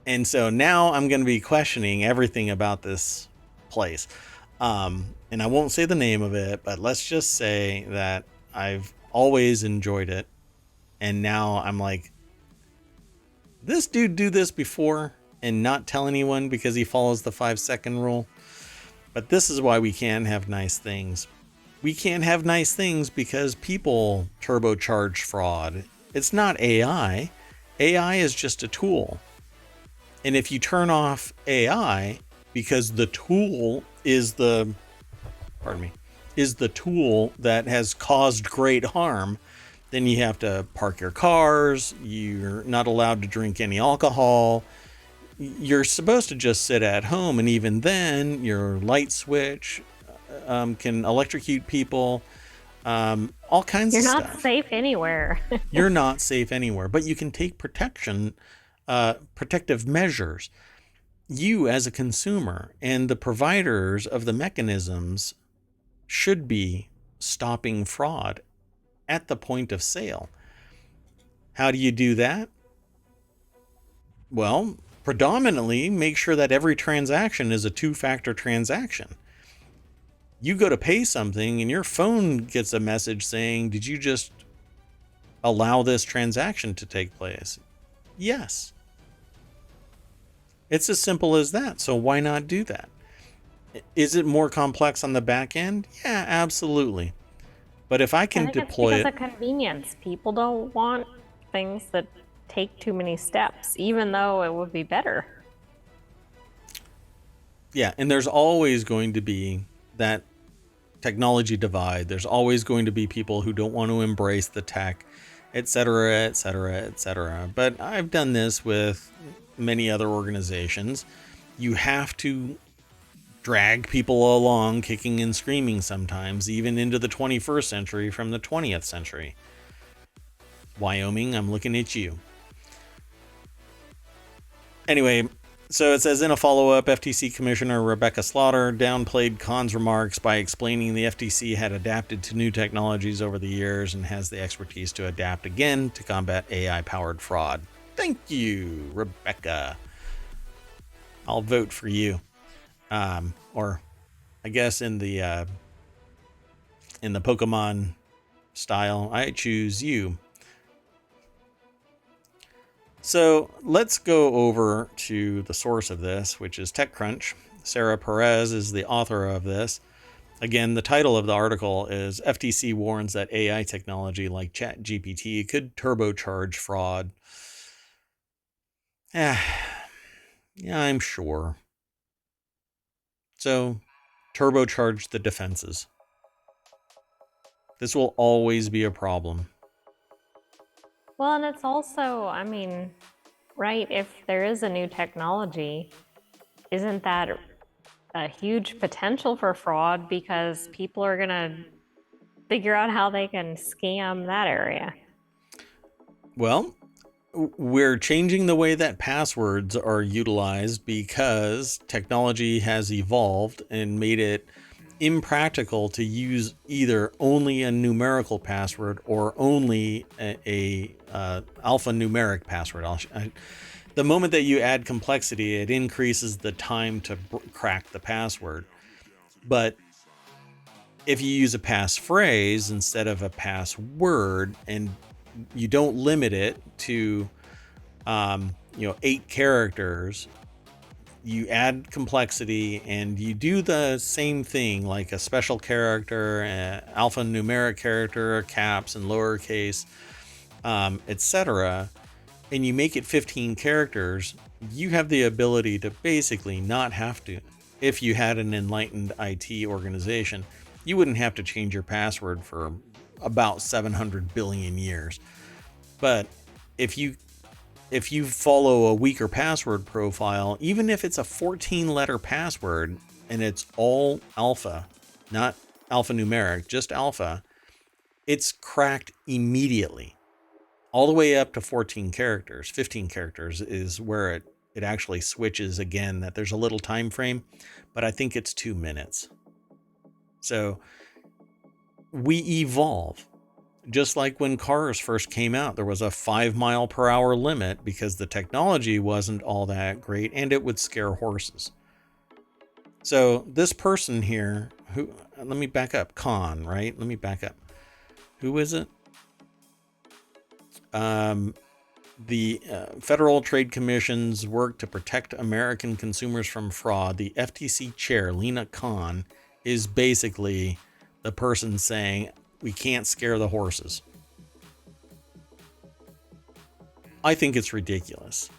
And so now I'm going to be questioning everything about this place. And I won't say the name of it, but let's just say that I've always enjoyed it. And now I'm like, this dude do this before and not tell anyone because he follows the 5-second rule. But this is why we can't have nice things. We can't have nice things because people turbocharge fraud. It's not AI. AI is just a tool. And if you turn off AI because the tool is the tool that has caused great harm, then you have to park your cars. You're not allowed to drink any alcohol. you're supposed to just sit at home, and even then, your light switch can electrocute people. All kinds You're of not stuff. safe anywhere. You're not safe anywhere, but you can take protective measures. You, as a consumer, and the providers of the mechanisms should be stopping fraud at the point of sale. How do you do that? Well, predominantly make sure that every transaction is a two-factor transaction. You go to pay something and your phone gets a message saying, did you just allow this transaction to take place? Yes. It's as simple as that. So why not do that? Is it more complex on the back end? Yeah, absolutely. But if I I can think it's deploy because it, of convenience. People don't want things that take too many steps, even though it would be better. yeah, and there's always going to be that technology divide. There's always going to be people who don't want to embrace the tech, etc., etc., etc. But I've done this with many other organizations. You have to drag people along kicking and screaming sometimes, even into the 21st century from the 20th century. Wyoming, I'm looking at you. Anyway, so it says in a follow-up, FTC Commissioner Rebecca Slaughter downplayed Khan's remarks by explaining the FTC had adapted to new technologies over the years and has the expertise to adapt again to combat AI-powered fraud. Thank you, Rebecca. I'll vote for you. Or I guess in the Pokemon style, I choose you. So let's go over to the source of this, which is TechCrunch. Sarah Perez is the author of this. Again, the title of the article is FTC warns that AI technology like ChatGPT could turbocharge fraud. Yeah, I'm sure. So, turbocharge the defenses. This will always be a problem. Well, and it's also, I mean, right, if there is a new technology, isn't that a huge potential for fraud because people are going to figure out how they can scam that area? Well, we're changing the way that passwords are utilized because technology has evolved and made it impractical to use either only a numerical password or only a alphanumeric password. The moment that you add complexity, it increases the time to crack the password. But if you use a passphrase instead of a password, and you don't limit it to 8 characters, you add complexity and you do the same thing like a special character, alphanumeric character, caps and lowercase, etc., and you make it 15 characters, you have the ability to basically not have to. If you had an enlightened IT organization, you wouldn't have to change your password for about 700 billion years. But if you follow a weaker password profile, even if it's a 14-letter password and it's all alpha, not alphanumeric, just alpha, it's cracked immediately. All the way up to 14 characters. 15 characters is where it actually switches again, that there's a little time frame, but I think it's 2 minutes. So we evolve. Just like when cars first came out, there was a 5-mile-per-hour limit because the technology wasn't all that great and it would scare horses. So this person here, let me back up. Khan, right? Let me back up. Who is it? The Federal Trade Commission's work to protect American consumers from fraud. The FTC chair, Lina Khan, is basically the person saying, we can't scare the horses. I think it's ridiculous.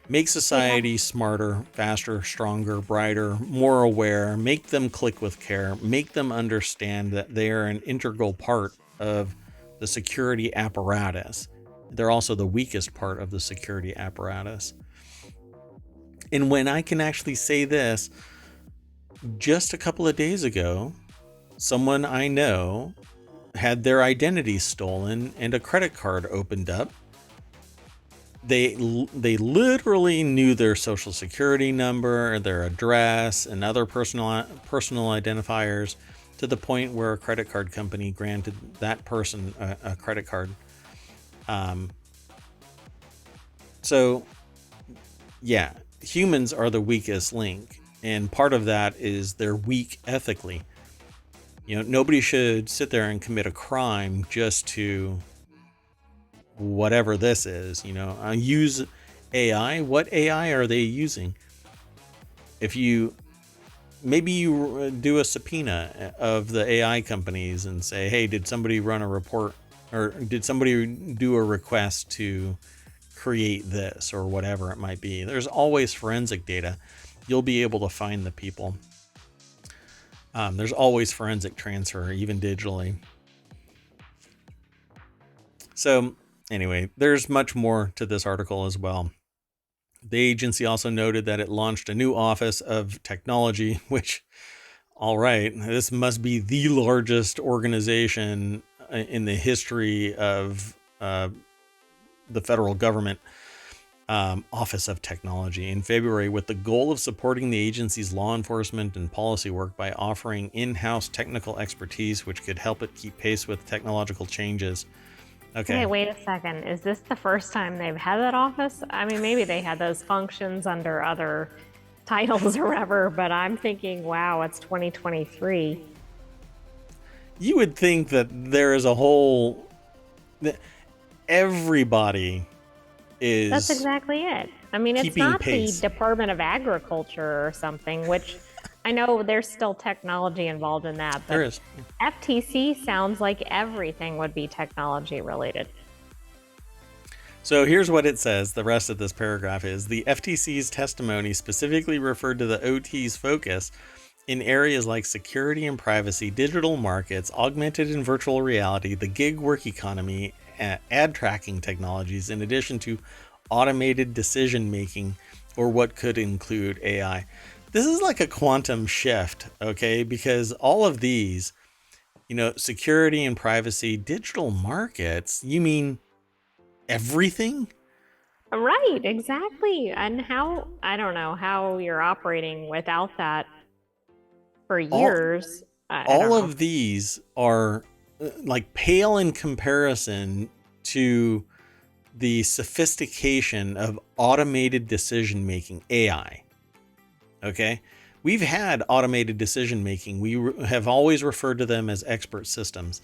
Make society smarter, faster, stronger, brighter, more aware, make them click with care, make them understand that they are an integral part of the security apparatus. They're also the weakest part of the security apparatus. And when I can actually say this, just a couple of days ago, someone I know had their identity stolen and a credit card opened up. They literally knew their social security number, their address, and other personal identifiers, to the point where a credit card company granted that person a credit card. So yeah, humans are the weakest link, and part of that is they're weak ethically. You know, nobody should sit there and commit a crime just to whatever this is. You know, use AI. What AI are they using? If you do a subpoena of the AI companies and say, hey, did somebody run a report, or did somebody do a request to create this, or whatever it might be? There's always forensic data. You'll be able to find the people. There's always forensic transfer, even digitally. So anyway, there's much more to this article as well. The agency also noted that it launched a new office of technology, which, all right, this must be the largest organization in the history of the federal government. Office of Technology in February, with the goal of supporting the agency's law enforcement and policy work by offering in-house technical expertise, which could help it keep pace with technological changes. Okay, wait a second. Is this the first time they've had that office? I mean, maybe they had those functions under other titles or whatever, but I'm thinking, wow, it's 2023. You would think that there is a whole... Everybody is... That's exactly it. I mean, it's not pace. The Department of Agriculture or something, which I know there's still technology involved in that, but there is. FTC sounds like everything would be technology related. So here's what it says. The rest of this paragraph is: the FTC's testimony specifically referred to the OT's focus in areas like security and privacy, digital markets, augmented and virtual reality, the gig work economy, ad tracking technologies, in addition to automated decision making, or what could include AI. This is like a quantum shift, okay? Because all of these, you know, security and privacy, digital markets, you mean everything? Right, exactly. And how, I don't know how you're operating without that for years. All of these are like pale in comparison to the sophistication of automated decision making, AI. Okay, we've had automated decision making. We have always referred to them as expert systems.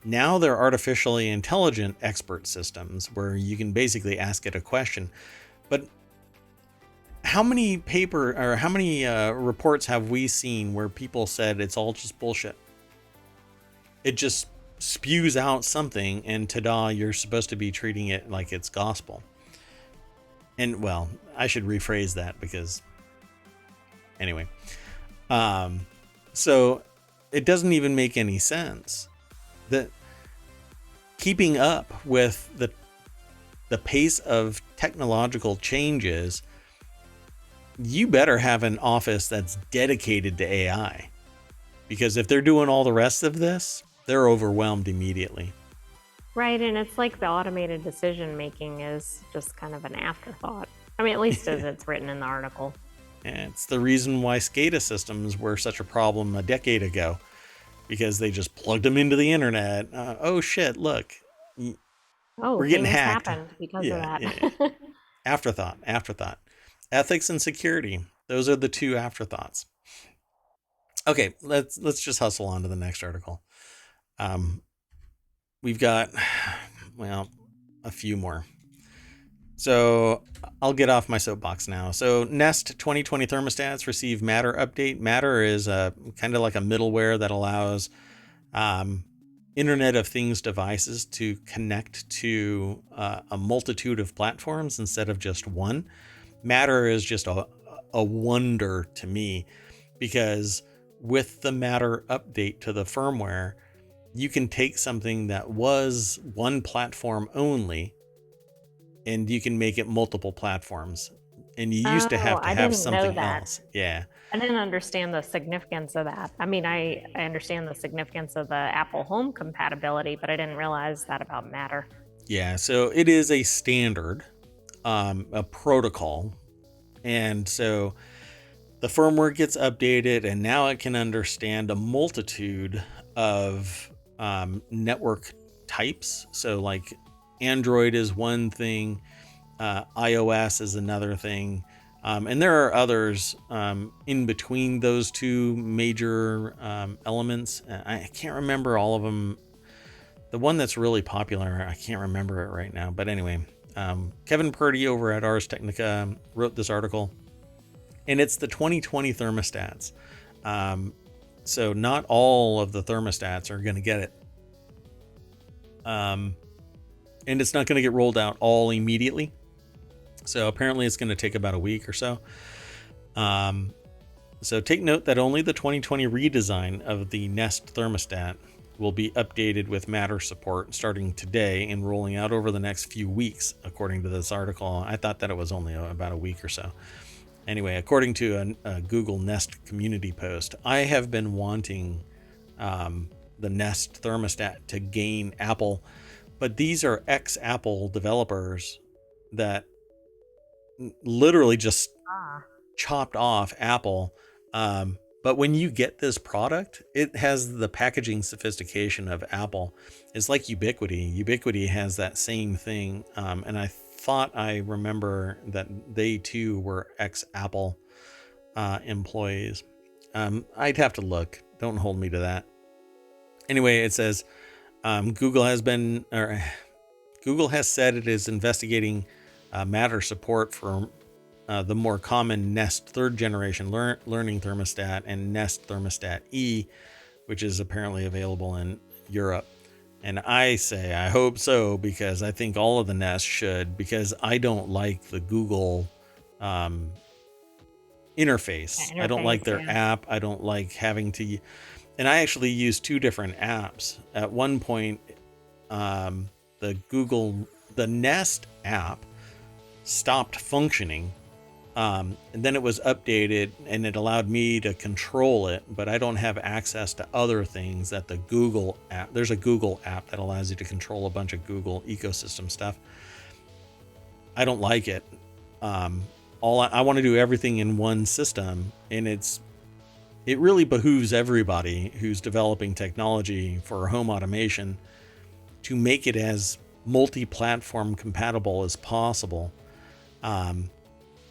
Now they're artificially intelligent expert systems, where you can basically ask it a question. But how many reports have we seen where people said it's all just bullshit? It just spews out something, and ta-da, you're supposed to be treating it like it's gospel. And well, I should rephrase that, because anyway, so it doesn't even make any sense that keeping up with the pace of technological changes, you better have an office that's dedicated to AI, because if they're doing all the rest of this, they're overwhelmed immediately. Right, and it's like the automated decision making is just kind of an afterthought. I mean, at least as it's written in the article. And it's the reason why SCADA systems were such a problem a decade ago, because they just plugged them into the internet. Oh shit, look. We're getting hacked. Happened because of that. Yeah. Afterthought. Ethics and security. Those are the two afterthoughts. Okay, let's just hustle on to the next article. We've got, well, a few more. So I'll get off my soapbox now. So Nest 2020 thermostats receive Matter update. Matter is kind of like a middleware that allows Internet of Things devices to connect to a multitude of platforms instead of just one. Matter is just a wonder to me, because with the Matter update to the firmware, you can take something that was one platform only, and you can make it multiple platforms. and you used to Oh, have to I have didn't know something that. else. Yeah. I didn't understand the significance of that. I mean, I understand the significance of the Apple Home compatibility, but I didn't realize that about Matter. Yeah, so it is a standard, a protocol. And so the firmware gets updated, and now it can understand a multitude of network types. So, like, Android is one thing, iOS is another thing. And there are others in between those two major elements. I can't remember all of them. The one that's really popular, I can't remember it right now. But anyway, Kevin Purdy over at Ars Technica wrote this article, and it's the 2020 thermostats. So not all of the thermostats are going to get it. And it's not going to get rolled out all immediately. So apparently it's going to take about a week or so. So take note that only the 2020 redesign of the Nest thermostat will be updated with Matter support starting today and rolling out over the next few weeks, according to this article. I thought that it was only about a week or so. Anyway, according to a Google Nest community post, I have been wanting the Nest thermostat to gain Apple, but these are ex-Apple developers that literally just chopped off Apple. But when you get this product, it has the packaging sophistication of Apple. It's like Ubiquiti. Ubiquiti has that same thing. And I thought I remember that they too were ex-Apple employees. I'd have to look. Don't hold me to that. Anyway, it says Google has said it is investigating Matter support for the more common Nest third generation learning thermostat and Nest thermostat E, which is apparently available in Europe. And I say I hope so, because I think all of the Nest should, because I don't like the Google interface. I don't like their app. I don't like having to, and I actually use two different apps. At one point, the Nest app stopped functioning. And then it was updated and it allowed me to control it, but I don't have access to other things that the Google app. There's a Google app that allows you to control a bunch of Google ecosystem stuff. I don't like it. I want to do everything in one system, and it really behooves everybody who's developing technology for home automation to make it as multi-platform compatible as possible.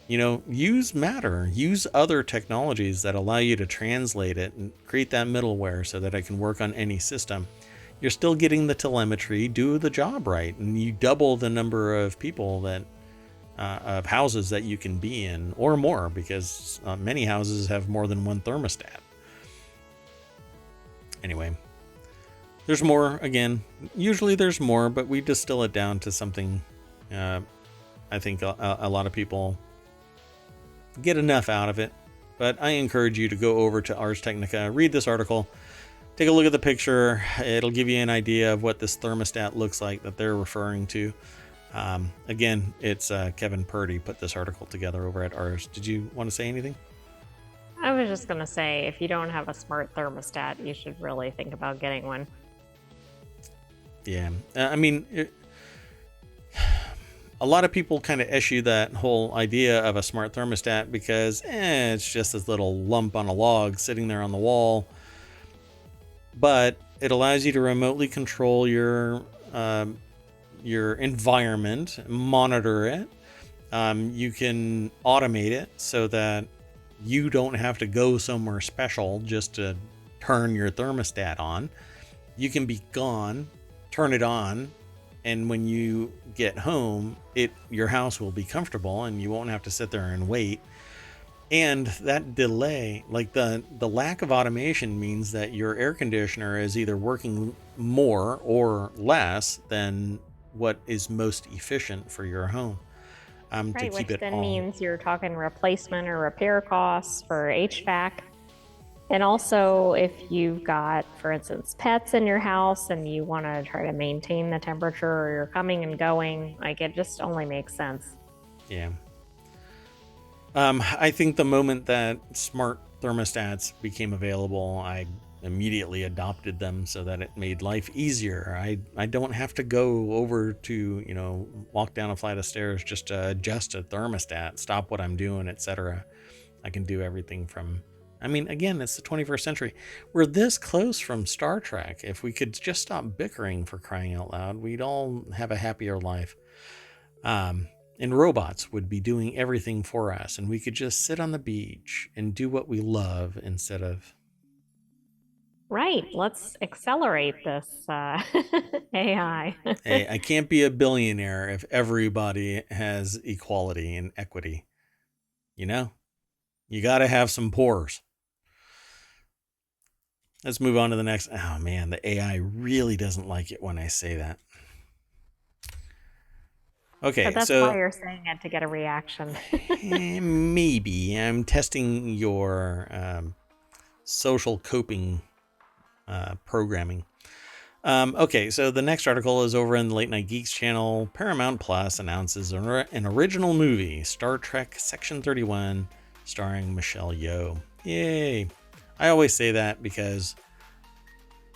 Use Matter, use other technologies that allow you to translate it and create that middleware so that it can work on any system. You're still getting the telemetry, do the job right, and you double the number of people of houses that you can be in, or more, because many houses have more than one thermostat. Anyway, there's more. Again, usually there's more, but we distill it down to something I think a lot of people get enough out of it. But I encourage you to go over to Ars Technica, read this article, take a look at the picture. It'll give you an idea of what this thermostat looks like that they're referring to. Again, it's Kevin Purdy put this article together over at Ars. Did you want to say anything? I was just going to say, if you don't have a smart thermostat, you should really think about getting one. Yeah. I mean, a lot of people kind of issue that whole idea of a smart thermostat because it's just this little lump on a log sitting there on the wall. But it allows you to remotely control your environment, monitor it. You can automate it so that you don't have to go somewhere special just to turn your thermostat on. You can be gone, turn it on, and when you get home, your house will be comfortable and you won't have to sit there and wait. And that delay, like the lack of automation, means that your air conditioner is either working more or less than what is most efficient for your home. Right, to keep which it then all. means you're talking replacement or repair costs for HVAC. And also, if you've got, for instance, pets in your house and you want to try to maintain the temperature, or you're coming and going, like, it just only makes sense. Yeah. I think the moment that smart thermostats became available, I immediately adopted them so that it made life easier. I don't have to go over to, walk down a flight of stairs just to adjust a thermostat, stop what I'm doing, etc. I can do everything from, again, it's the 21st century. We're this close from Star Trek. If we could just stop bickering, for crying out loud, we'd all have a happier life. And robots would be doing everything for us, and we could just sit on the beach and do what we love instead of. Right. Let's accelerate this AI. Hey, I can't be a billionaire if everybody has equality and equity. You know, you got to have some pores. Let's move on to the next. Oh man, the AI really doesn't like it when I say that. Okay, But that's why so you're saying it, to get a reaction. maybe I'm testing your social coping programming. Okay, so the next article is over in the Late Night Geeks channel. Paramount Plus announces an original movie, Star Trek Section 31, starring Michelle Yeoh. Yay! I always say that because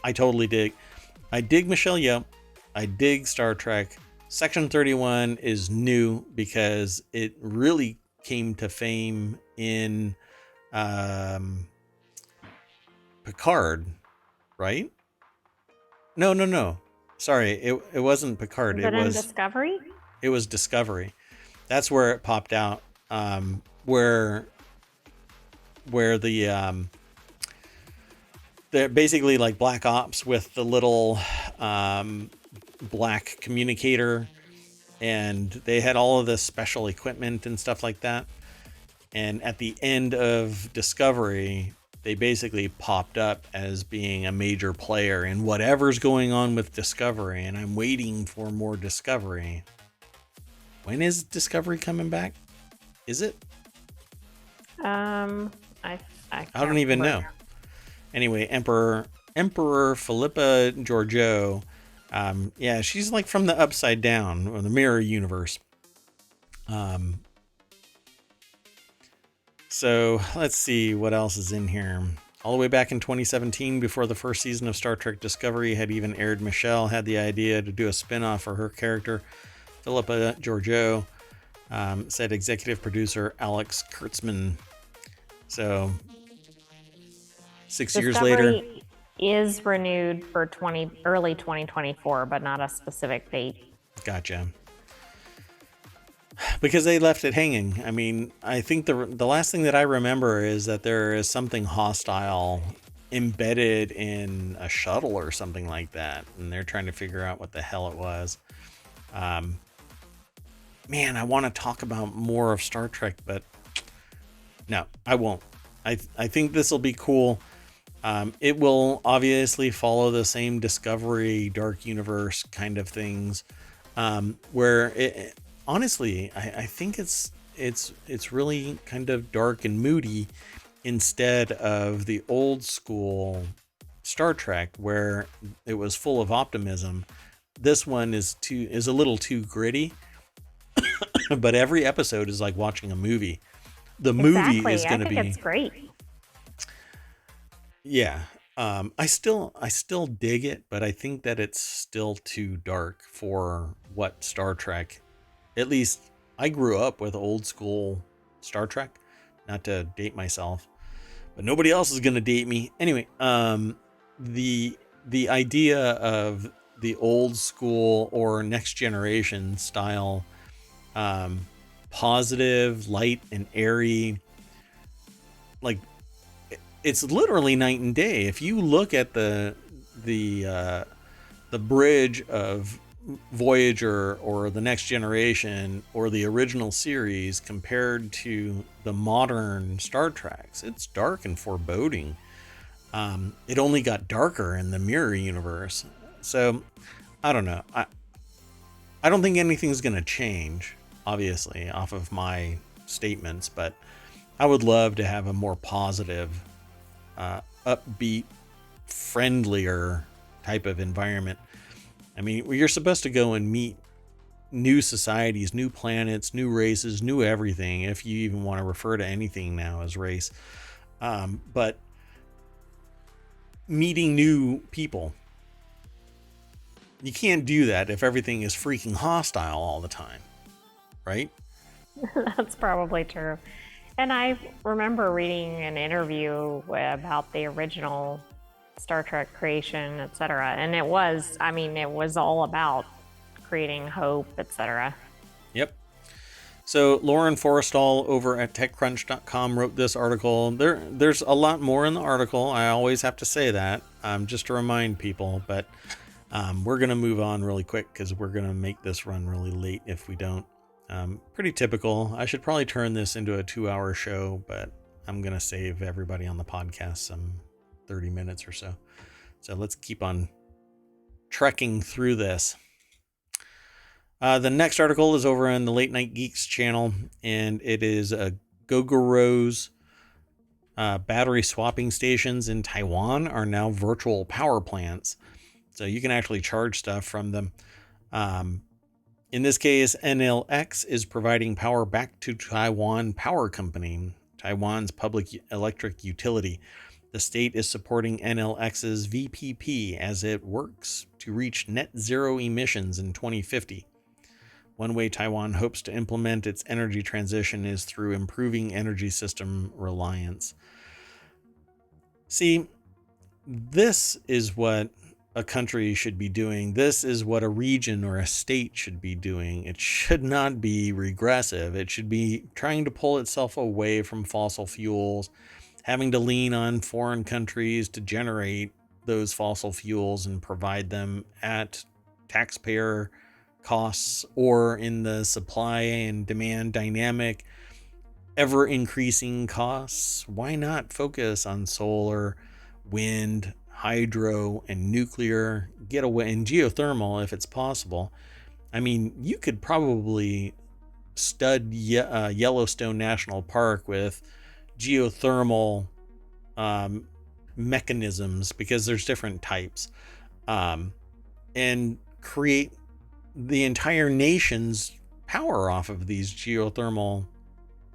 I totally dig. I dig Michelle Yeoh. I dig Star Trek. Section 31 is new because it really came to fame in Picard, right? No. Sorry, it wasn't Picard. Is it in Discovery? It was Discovery. That's where it popped out. Where they're basically like Black Ops with the little black communicator, and they had all of this special equipment and stuff like that. And at the end of Discovery, they basically popped up as being a major player in whatever's going on with Discovery, and I'm waiting for more Discovery. When is Discovery coming back? Is it? I don't even know. Anyway, Emperor Philippa Georgiou. Yeah, she's like from the Upside Down, or the Mirror Universe. So let's see what else is in here. All the way back in 2017, before the first season of Star Trek Discovery had even aired, Michelle had the idea to do a spin-off for her character, Philippa Georgiou, said executive producer Alex Kurtzman. So 6 years later, is renewed for early 2024, but not a specific date. Gotcha. Because they left it hanging. I think the last thing that I remember is that there is something hostile embedded in a shuttle or something like that, and they're trying to figure out what the hell it was. Man, I want to talk about more of Star Trek, but no, I won't. I think this will be cool. It will obviously follow the same Discovery Dark Universe kind of things, where it honestly, I think it's really kind of dark and moody instead of the old school Star Trek where it was full of optimism. This one is a little too gritty, but every episode is like watching a movie. The movie is going to be. It's great. Yeah. I still dig it, but I think that it's still too dark for what Star Trek. At least I grew up with old school Star Trek, not to date myself, but nobody else is going to date me. Anyway, the idea of the old school or next generation style, positive, light and airy, like it's literally night and day. If you look at the bridge of Voyager or the Next Generation or the original series compared to the modern Star Treks, it's dark and foreboding. It only got darker in the Mirror Universe. So I don't know. I don't think anything's going to change, obviously, off of my statements, but I would love to have a more positive, upbeat, friendlier type of environment. You're supposed to go and meet new societies, new planets, new races, new everything, if you even want to refer to anything now as race. But meeting new people. You can't do that if everything is freaking hostile all the time, right? That's probably true. And I remember reading an interview about the original Star Trek creation, etc. And it was, I mean, it was all about creating hope, etc. Yep. So Lauren Forrestall over at TechCrunch.com wrote this article. There's a lot more in the article. I always have to say that, just to remind people. But we're going to move on really quick because we're going to make this run really late if we don't. Pretty typical. I should probably turn this into a 2-hour show, but I'm going to save everybody on the podcast some 30 minutes or so. So let's keep on trekking through this. The next article is over on the Late Night Geeks channel, and it is Gogoro's battery swapping stations in Taiwan are now virtual power plants. So you can actually charge stuff from them. In this case, NLX is providing power back to Taiwan Power Company, Taiwan's public electric utility. The state is supporting NLX's VPP as it works to reach net zero emissions in 2050. One way Taiwan hopes to implement its energy transition is through improving energy system reliance. See, this is what a country should be doing. This is what a region or a state should be doing. It should not be regressive. It should be trying to pull itself away from fossil fuels, having to lean on foreign countries to generate those fossil fuels and provide them at taxpayer costs or in the supply and demand dynamic, ever increasing costs. Why not focus on solar, wind, hydro, and nuclear, get away, and geothermal if it's possible? I mean, you could probably stud Yellowstone National Park with geothermal mechanisms, because there's different types, and create the entire nation's power off of these geothermal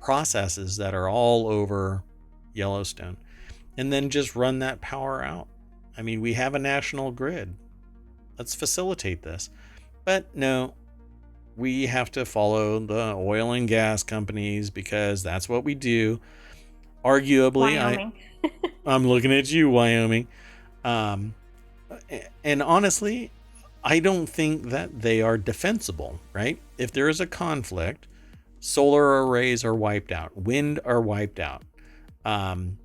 processes that are all over Yellowstone, and then just run that power out. I mean, we have a national grid. Let's facilitate this. But no, we have to follow the oil and gas companies because that's what we do. Arguably, I'm looking at you, Wyoming. And honestly, I don't think that they are defensible, right? If there is a conflict, solar arrays are wiped out, wind are wiped out. The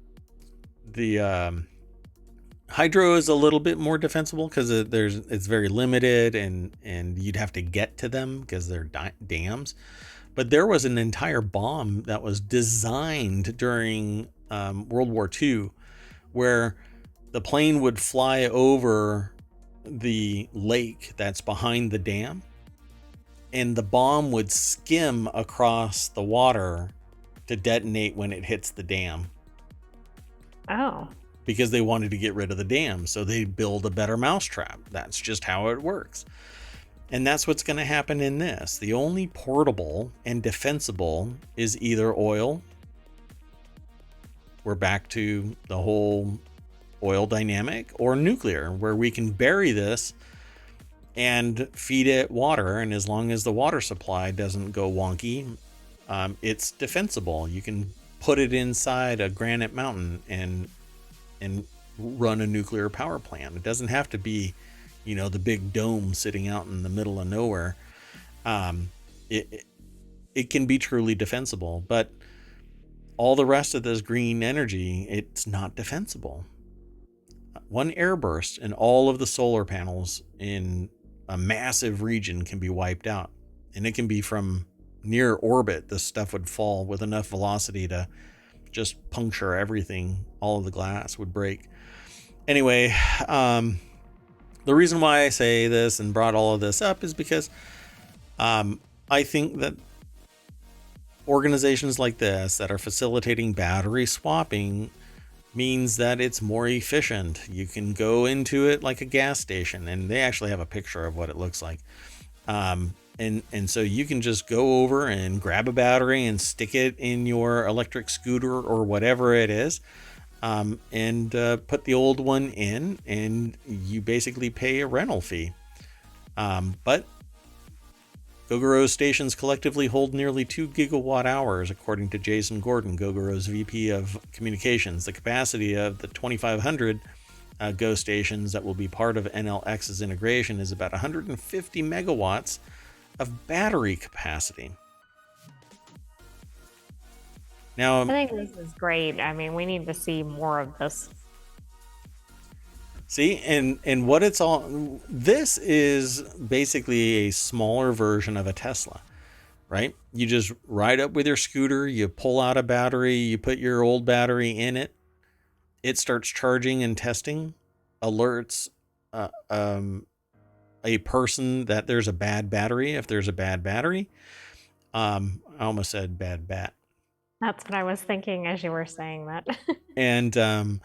hydro is a little bit more defensible because it's very limited, and you'd have to get to them because they're dams. But there was an entire bomb that was designed during World War II, where the plane would fly over the lake that's behind the dam, and the bomb would skim across the water to detonate when it hits the dam. Oh. Because they wanted to get rid of the dam, so they build a better mousetrap. That's just how it works. And that's what's going to happen in this. The only portable and defensible is either oil. We're back to the whole oil dynamic, or nuclear, where we can bury this and feed it water. And as long as the water supply doesn't go wonky, it's defensible. You can put it inside a granite mountain and run a nuclear power plant. It doesn't have to be, the big dome sitting out in the middle of nowhere. It can be truly defensible, but all the rest of this green energy, it's not defensible. One airburst and all of the solar panels in a massive region can be wiped out, and it can be from near orbit. This stuff would fall with enough velocity to just puncture everything. All of the glass would break. Anyway, the reason why I say this and brought all of this up is because I think that organizations like this that are facilitating battery swapping means that it's more efficient. You can go into it like a gas station, and they actually have a picture of what it looks like. And so you can just go over and grab a battery and stick it in your electric scooter or whatever it is, and put the old one in, and you basically pay a rental fee. But Gogoro's stations collectively hold nearly 2 gigawatt hours, according to Jason Gordon, Gogoro's VP of Communications. The capacity of the 2,500 Go stations that will be part of NLX's integration is about 150 megawatts of battery capacity. Now, I think this is great. I mean, we need to see more of this. see, and what it's all, this is basically a smaller version of a Tesla, right? You just ride up with your scooter, you pull out a battery, you put your old battery in it, it starts charging and testing, alerts a person that there's a bad battery. If there's a bad battery, I almost said bad bat. That's what I was thinking as you were saying that. And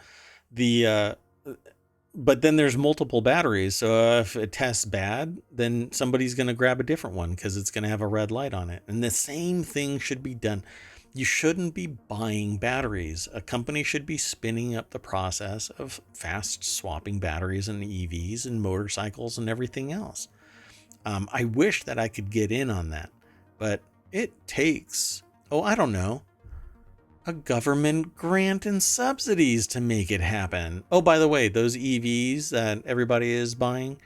but then there's multiple batteries. So if it tests bad, then somebody's going to grab a different one because it's going to have a red light on it. And the same thing should be done. You shouldn't be buying batteries. A company should be spinning up the process of fast swapping batteries and EVs and motorcycles and everything else. I wish that I could get in on that, but it takes, I don't know, a government grant and subsidies to make it happen. Oh, by the way, those EVs that everybody is buying,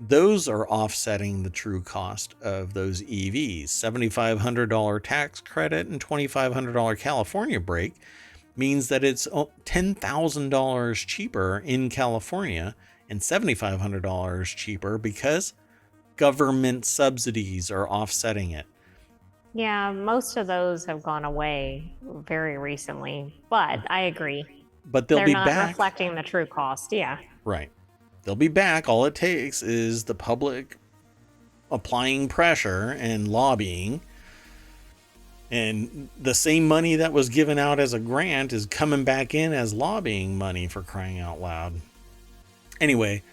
those are offsetting the true cost of those EVs. $7,500 tax credit and $2,500 California break means that it's $10,000 cheaper in California and $7,500 cheaper because government subsidies are offsetting it. Yeah, most of those have gone away very recently, but I agree. But they'll be not back. Reflecting the true cost. Yeah. Right. They'll be back. All it takes is the public applying pressure and lobbying. And the same money that was given out as a grant is coming back in as lobbying money, for crying out loud. Anyway,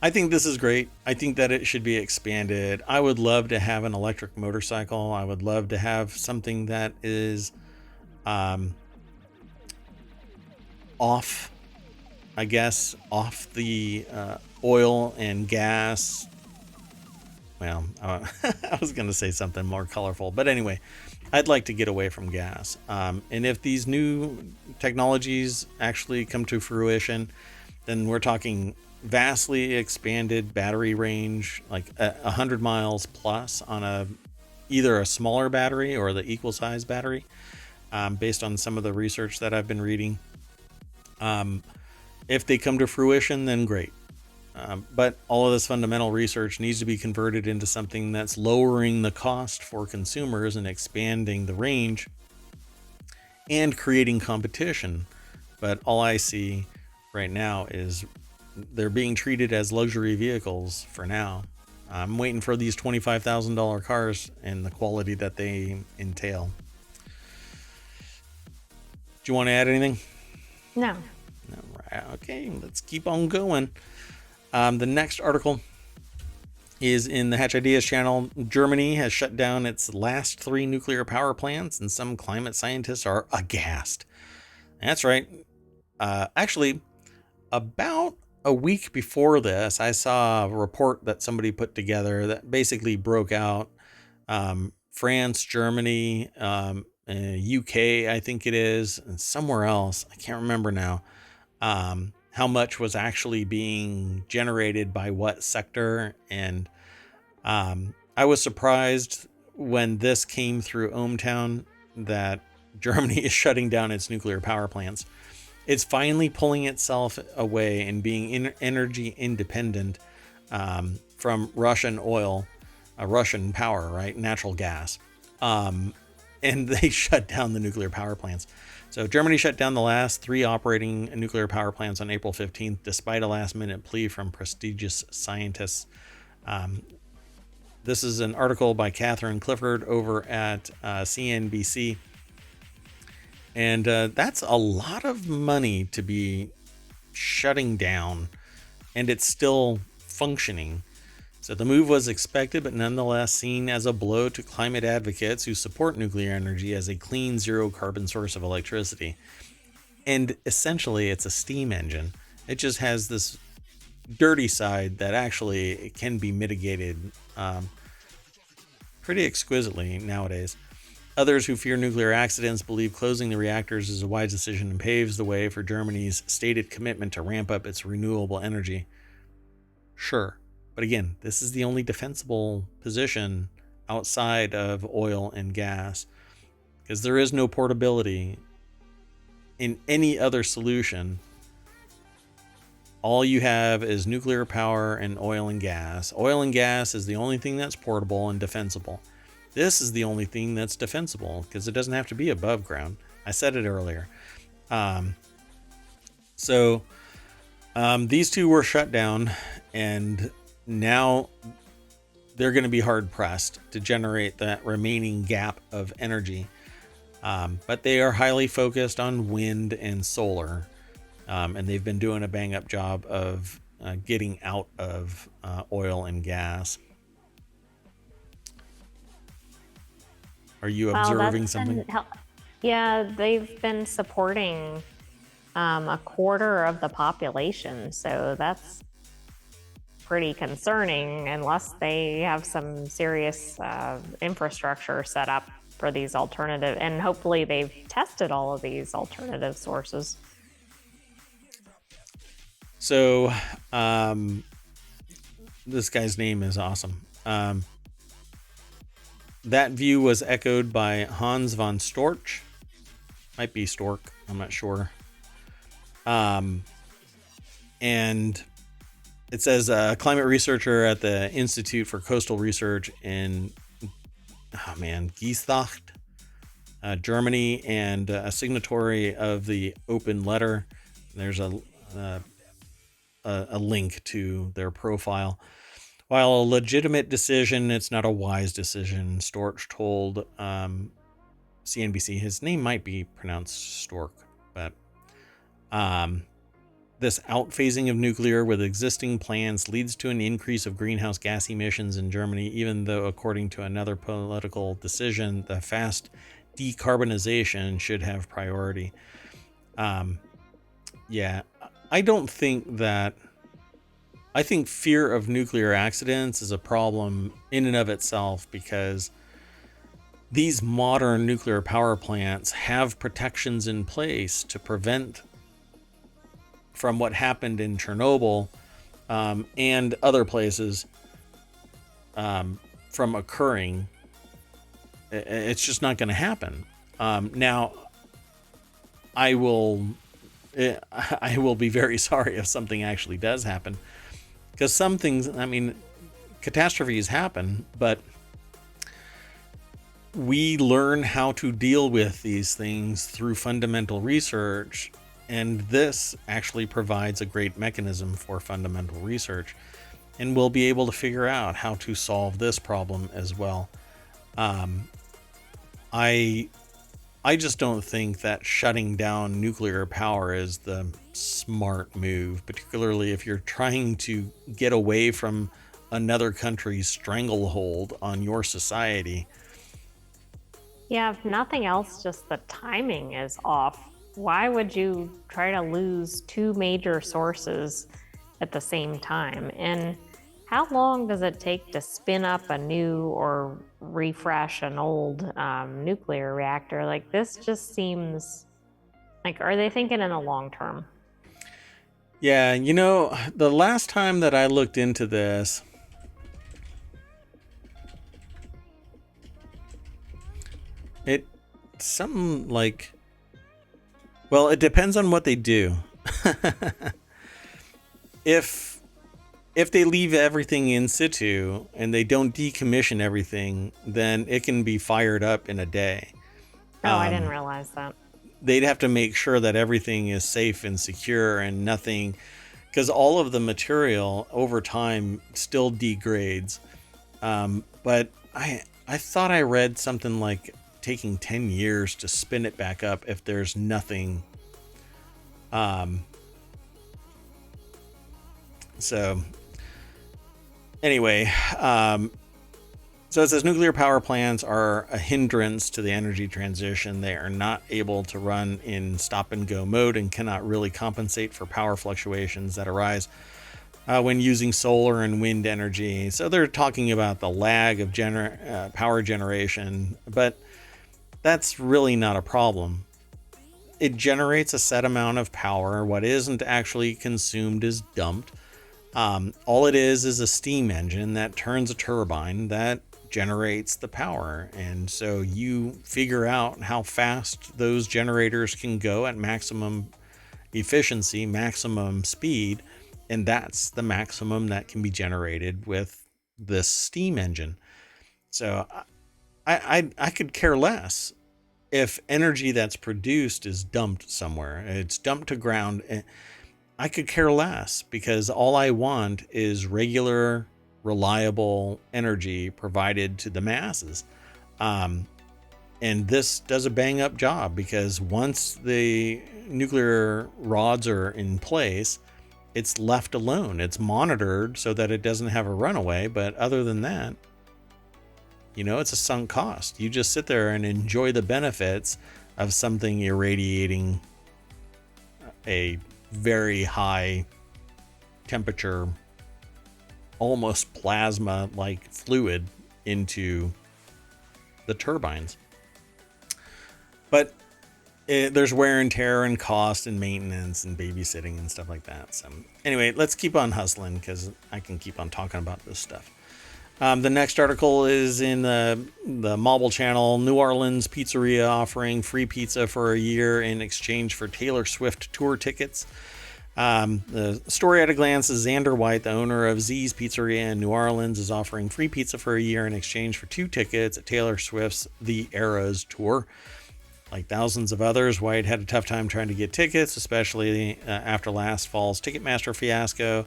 I think this is great. I think that it should be expanded. I would love to have an electric motorcycle. I would love to have something that is off the oil and gas. Well, I was going to say something more colorful, but anyway, I'd like to get away from gas. And if these new technologies actually come to fruition, then we're talking vastly expanded battery range, like 100 miles plus on either a smaller battery or the equal size battery, based on some of the research that I've been reading. If they come to fruition, then great. But all of this fundamental research needs to be converted into something that's lowering the cost for consumers and expanding the range and creating competition. But all I see right now is they're being treated as luxury vehicles for now. I'm waiting for these $25,000 cars and the quality that they entail. Do you want to add anything? No. All right. Okay, let's keep on going. The next article is in the Hatch Ideas channel. Germany has shut down its last 3 nuclear power plants, and some climate scientists are aghast. That's right. Actually, about a week before this, I saw a report that somebody put together that basically broke out France, Germany, UK, I think it is, and somewhere else. I can't remember now. How much was actually being generated by what sector. And I was surprised when this came through ohmTown that Germany is shutting down its nuclear power plants. It's finally pulling itself away and being energy independent from Russian oil, Russian power, right? Natural gas. And they shut down the nuclear power plants. So Germany shut down the last 3 operating nuclear power plants on April 15th, despite a last-minute plea from prestigious scientists. This is an article by Catherine Clifford over at CNBC. And that's a lot of money to be shutting down, and it's still functioning. So the move was expected, but nonetheless seen as a blow to climate advocates who support nuclear energy as a clean, zero carbon source of electricity. And essentially, it's a steam engine. It just has this dirty side that actually it can be mitigated pretty exquisitely nowadays. Others who fear nuclear accidents believe closing the reactors is a wise decision and paves the way for Germany's stated commitment to ramp up its renewable energy. Sure, but again, this is the only defensible position outside of oil and gas, because there is no portability in any other solution. All you have is nuclear power and oil and gas. Oil and gas is the only thing that's portable and defensible. This is the only thing that's defensible because it doesn't have to be above ground. I said it earlier. These two were shut down, and now they're going to be hard pressed to generate that remaining gap of energy. But they are highly focused on wind and solar. And they've been doing a bang up job of getting out of oil and gas. Are you observing something? Yeah, they've been supporting a quarter of the population. So that's pretty concerning unless they have some serious infrastructure set up for these alternative. And hopefully they've tested all of these alternative sources. So, this guy's name is awesome. That view was echoed by Hans von Storch. Might be Stork, I'm not sure. And it says a climate researcher at the Institute for Coastal Research in, Giestacht, Germany, and a signatory of the open letter. There's a link to their profile. While a legitimate decision, it's not a wise decision, Storch told CNBC. His name might be pronounced Stork, but this outphasing of nuclear with existing plans leads to an increase of greenhouse gas emissions in Germany, even though, according to another political decision, the fast decarbonization should have priority. I think fear of nuclear accidents is a problem in and of itself, because these modern nuclear power plants have protections in place to prevent from what happened in Chernobyl and other places from occurring. It's just not going to happen. Now, I will be very sorry if something actually does happen, because some things, catastrophes happen, but we learn how to deal with these things through fundamental research, and this actually provides a great mechanism for fundamental research, and we'll be able to figure out how to solve this problem as well. I just don't think that shutting down nuclear power is the smart move, particularly if you're trying to get away from another country's stranglehold on your society. Yeah, if nothing else, just the timing is off. Why would you try to lose two major sources at the same time? And how long does it take to spin up a new or refresh an old nuclear reactor? Like, this just seems like, are they thinking in the long term? Yeah, the last time that I looked into this, it depends on what they do. If they leave everything in situ and they don't decommission everything, then it can be fired up in a day. Oh, I didn't realize that. They'd have to make sure that everything is safe and secure and nothing, because all of the material over time still degrades. But I thought I read something like taking 10 years to spin it back up if there's nothing. So Anyway, so it says nuclear power plants are a hindrance to the energy transition. They are not able to run in stop and go mode and cannot really compensate for power fluctuations that arise when using solar and wind energy. So they're talking about the lag of power generation, but that's really not a problem. It generates a set amount of power. What isn't actually consumed is dumped. All it is a steam engine that turns a turbine that generates the power. And so you figure out how fast those generators can go at maximum efficiency, maximum speed, and that's the maximum that can be generated with this steam engine. So I could care less if energy that's produced is dumped somewhere. It's dumped to ground. I could care less, because all I want is regular, reliable energy provided to the masses. And this does a bang up job, because once the nuclear rods are in place, it's left alone. It's monitored so that it doesn't have a runaway. But other than that, it's a sunk cost. You just sit there and enjoy the benefits of something irradiating a very high temperature, almost plasma like fluid into the turbines. But there's wear and tear and cost and maintenance and babysitting and stuff like that. So anyway, let's keep on hustling, because I can keep on talking about this stuff. The next article is in the Mobile Channel. New Orleans pizzeria offering free pizza for a year in exchange for Taylor Swift tour tickets. The story at a glance is Xander White, the owner of Z's Pizzeria in New Orleans, is offering free pizza for a year in exchange for 2 tickets at Taylor Swift's The Eras tour. Like thousands of others, White had a tough time trying to get tickets, especially after last fall's Ticketmaster fiasco.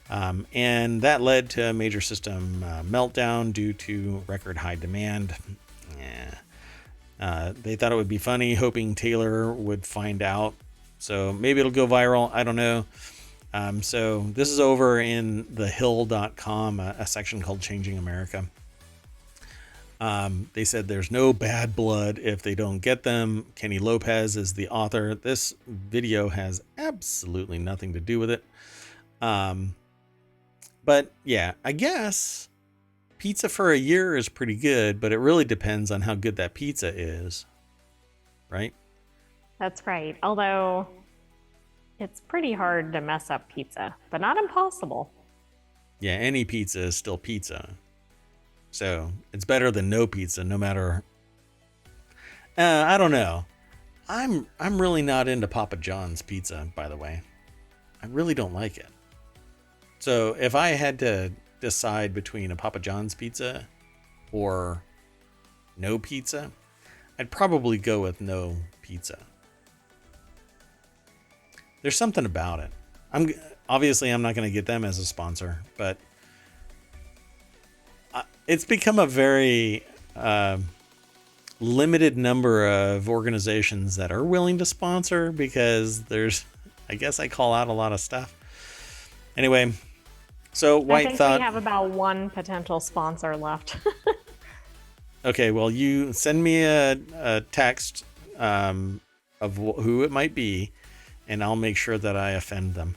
And that led to a major system meltdown due to record high demand. They thought it would be funny, hoping Taylor would find out. So maybe it'll go viral. I don't know. So this is over in thehill.com, a section called Changing America. They said there's no bad blood if they don't get them. Kenny Lopez is the author. This video has absolutely nothing to do with it. But yeah, I guess pizza for a year is pretty good, but it really depends on how good that pizza is, right? That's right. Although it's pretty hard to mess up pizza, but not impossible. Yeah, any pizza is still pizza. So it's better than no pizza, no matter. I don't know. I'm really not into Papa John's pizza, by the way. I really don't like it. So if I had to decide between a Papa John's pizza or no pizza, I'd probably go with no pizza. There's something about it. I'm not going to get them as a sponsor, but it's become a very limited number of organizations that are willing to sponsor, because I guess I call out a lot of stuff. Anyway, so White thought we have about one potential sponsor left. Okay, well, you send me a text of who it might be, and I'll make sure that I offend them.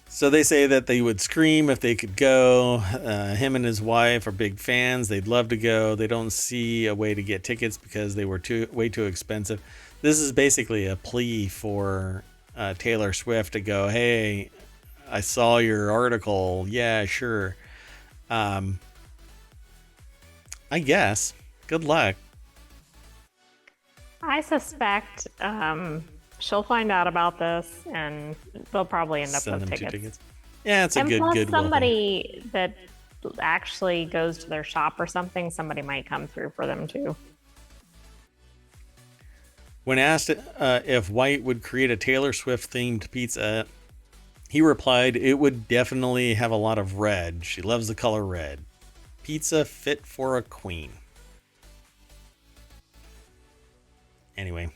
So they say that they would scream if they could go. Him and his wife are big fans. They'd love to go. They don't see a way to get tickets because they were way too expensive. This is basically a plea for Taylor Swift to go, hey, I saw your article. Yeah, sure. I guess. Good luck. I suspect she'll find out about this, and they'll probably end up Send with them tickets. 2 tickets. Yeah, it's a And good plus goodwill somebody that actually goes to their shop or something, somebody might come through for them too. When asked if White would create a Taylor Swift themed pizza, he replied, it would definitely have a lot of red. She loves the color red. Pizza fit for a queen. Anyway,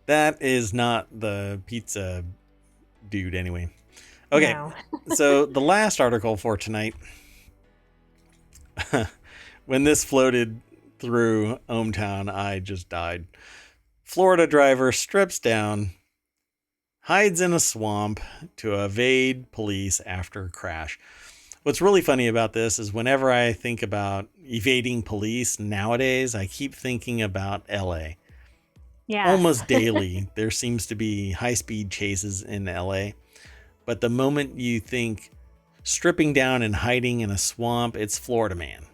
that is not the pizza dude anyway. Okay, No. so the last article for tonight, when this floated through ohmTown, I just died. Florida driver strips down, hides in a swamp to evade police after crash. What's really funny about this is whenever I think about evading police nowadays, I keep thinking about LA. Yes. Almost daily, there seems to be high-speed chases in LA. But the moment you think stripping down and hiding in a swamp, it's Florida man.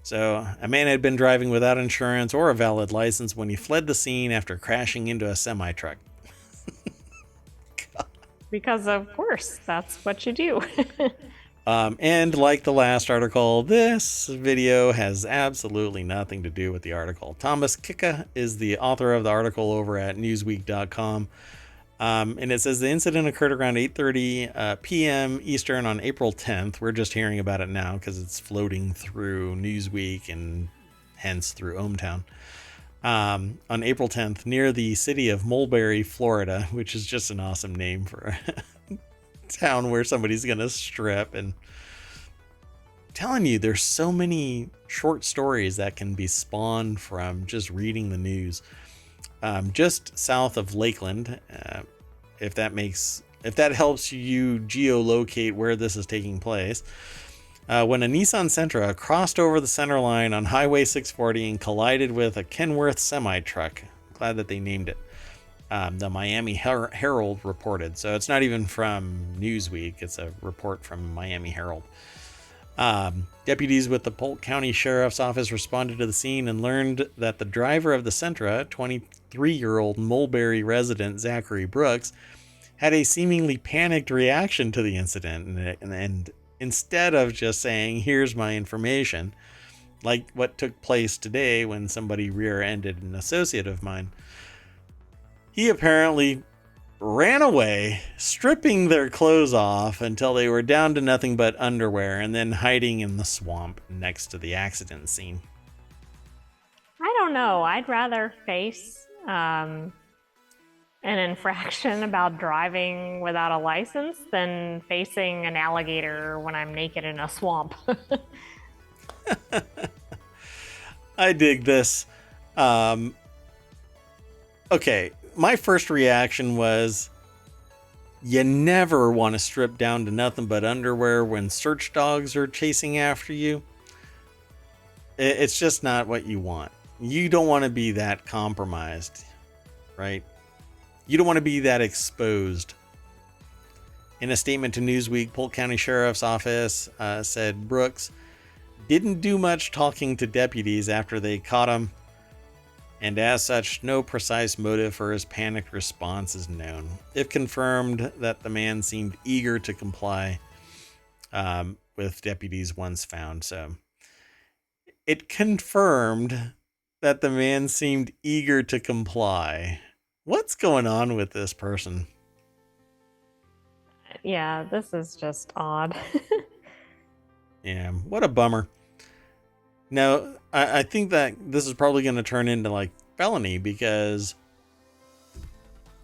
So, a man had been driving without insurance or a valid license when he fled the scene after crashing into a semi-truck. Because of course, that's what you do. And like the last article, this video has absolutely nothing to do with the article. Thomas Kika is the author of the article over at newsweek.com. And it says the incident occurred around 8:30 p.m. Eastern on April 10th. We're just hearing about it now because it's floating through Newsweek and hence through ohmTown. On April 10th, near the city of Mulberry, Florida, which is just an awesome name for a town where somebody's going to strip. And I'm telling you, there's so many short stories that can be spawned from just reading the news. Just south of Lakeland, if that helps you geolocate where this is taking place, when a Nissan Sentra crossed over the center line on Highway 640 and collided with a Kenworth semi-truck. Glad that they named it. The Miami Herald reported. So it's not even from Newsweek. It's a report from Miami Herald. Deputies with the Polk County Sheriff's Office responded to the scene and learned that the driver of the Sentra, 23-year-old Mulberry resident Zachary Brooks, had a seemingly panicked reaction to the incident. And instead of just saying, here's my information, like what took place today when somebody rear-ended an associate of mine, he apparently ran away, stripping their clothes off until they were down to nothing but underwear, and then hiding in the swamp next to the accident scene. I don't know. I'd rather face an infraction about driving without a license than facing an alligator when I'm naked in a swamp. I dig this. Okay, my first reaction was, you never want to strip down to nothing but underwear when search dogs are chasing after you. It's just not what you want. You don't want to be that compromised, right? You don't want to be that exposed. In a statement to Newsweek, Polk County Sheriff's Office said Brooks didn't do much talking to deputies after they caught him, and as such, no precise motive for his panicked response is known. It confirmed that the man seemed eager to comply with deputies once found. So it confirmed that the man seemed eager to comply. What's going on with this person? Yeah, this is just odd. Yeah, what a bummer. Now, I think that this is probably going to turn into like felony because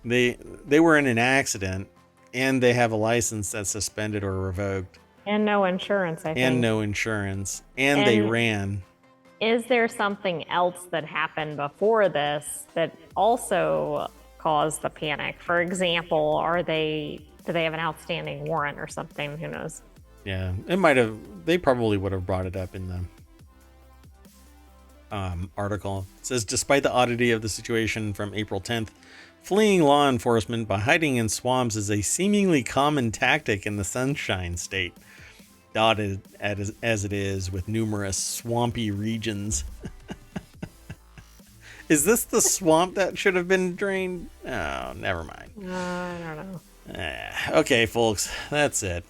they were in an accident and they have a license that's suspended or revoked. And no insurance, I think. And no insurance. And they ran. Is there something else that happened before this that also caused the panic? For example, do they have an outstanding warrant or something? Who knows? Yeah, they probably would have brought it up in the article. It says, despite the oddity of the situation from April 10th, fleeing law enforcement by hiding in swamps is a seemingly common tactic in the Sunshine State, dotted as it is with numerous swampy regions. Is this the swamp that should have been drained? Oh, never mind. I don't know. Okay, folks, that's it.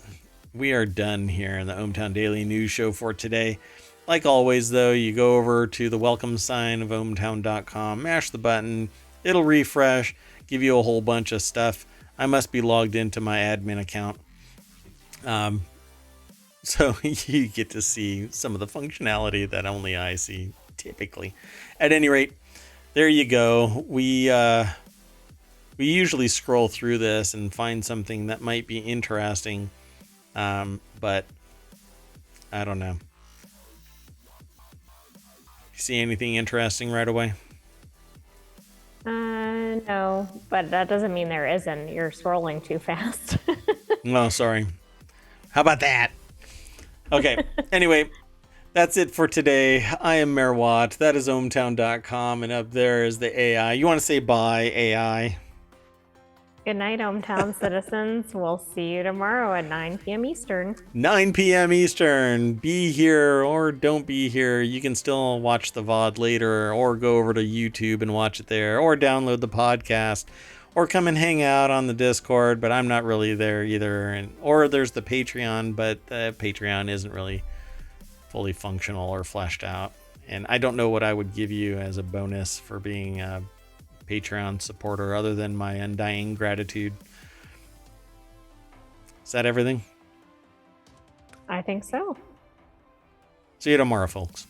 We are done here in the ohmTown Daily News Show for today. Like always, though, you go over to the welcome sign of ohmTown.com, mash the button, it'll refresh, give you a whole bunch of stuff. I must be logged into my admin account. So you get to see some of the functionality that only I see typically. At any rate, there you go. We We usually scroll through this and find something that might be interesting, but I don't know. You see anything interesting right away? No, but that doesn't mean there isn't. You're scrolling too fast. No, sorry. How about that? Okay. Anyway, that's it for today. I am Mayor Watt. That is ohmTown.com, and up there is the AI. You want to say bye, AI? Good night, ohmTown citizens. We'll see you tomorrow at 9 p.m. Eastern. 9 p.m. Eastern. Be here or don't be here. You can still watch the VOD later, or go over to YouTube and watch it there, or download the podcast, or come and hang out on the Discord, but I'm not really there either. Or there's the Patreon, but the Patreon isn't really fully functional or fleshed out. And I don't know what I would give you as a bonus for being a Patreon supporter other than my undying gratitude. Is that everything? I think so. See you tomorrow, folks.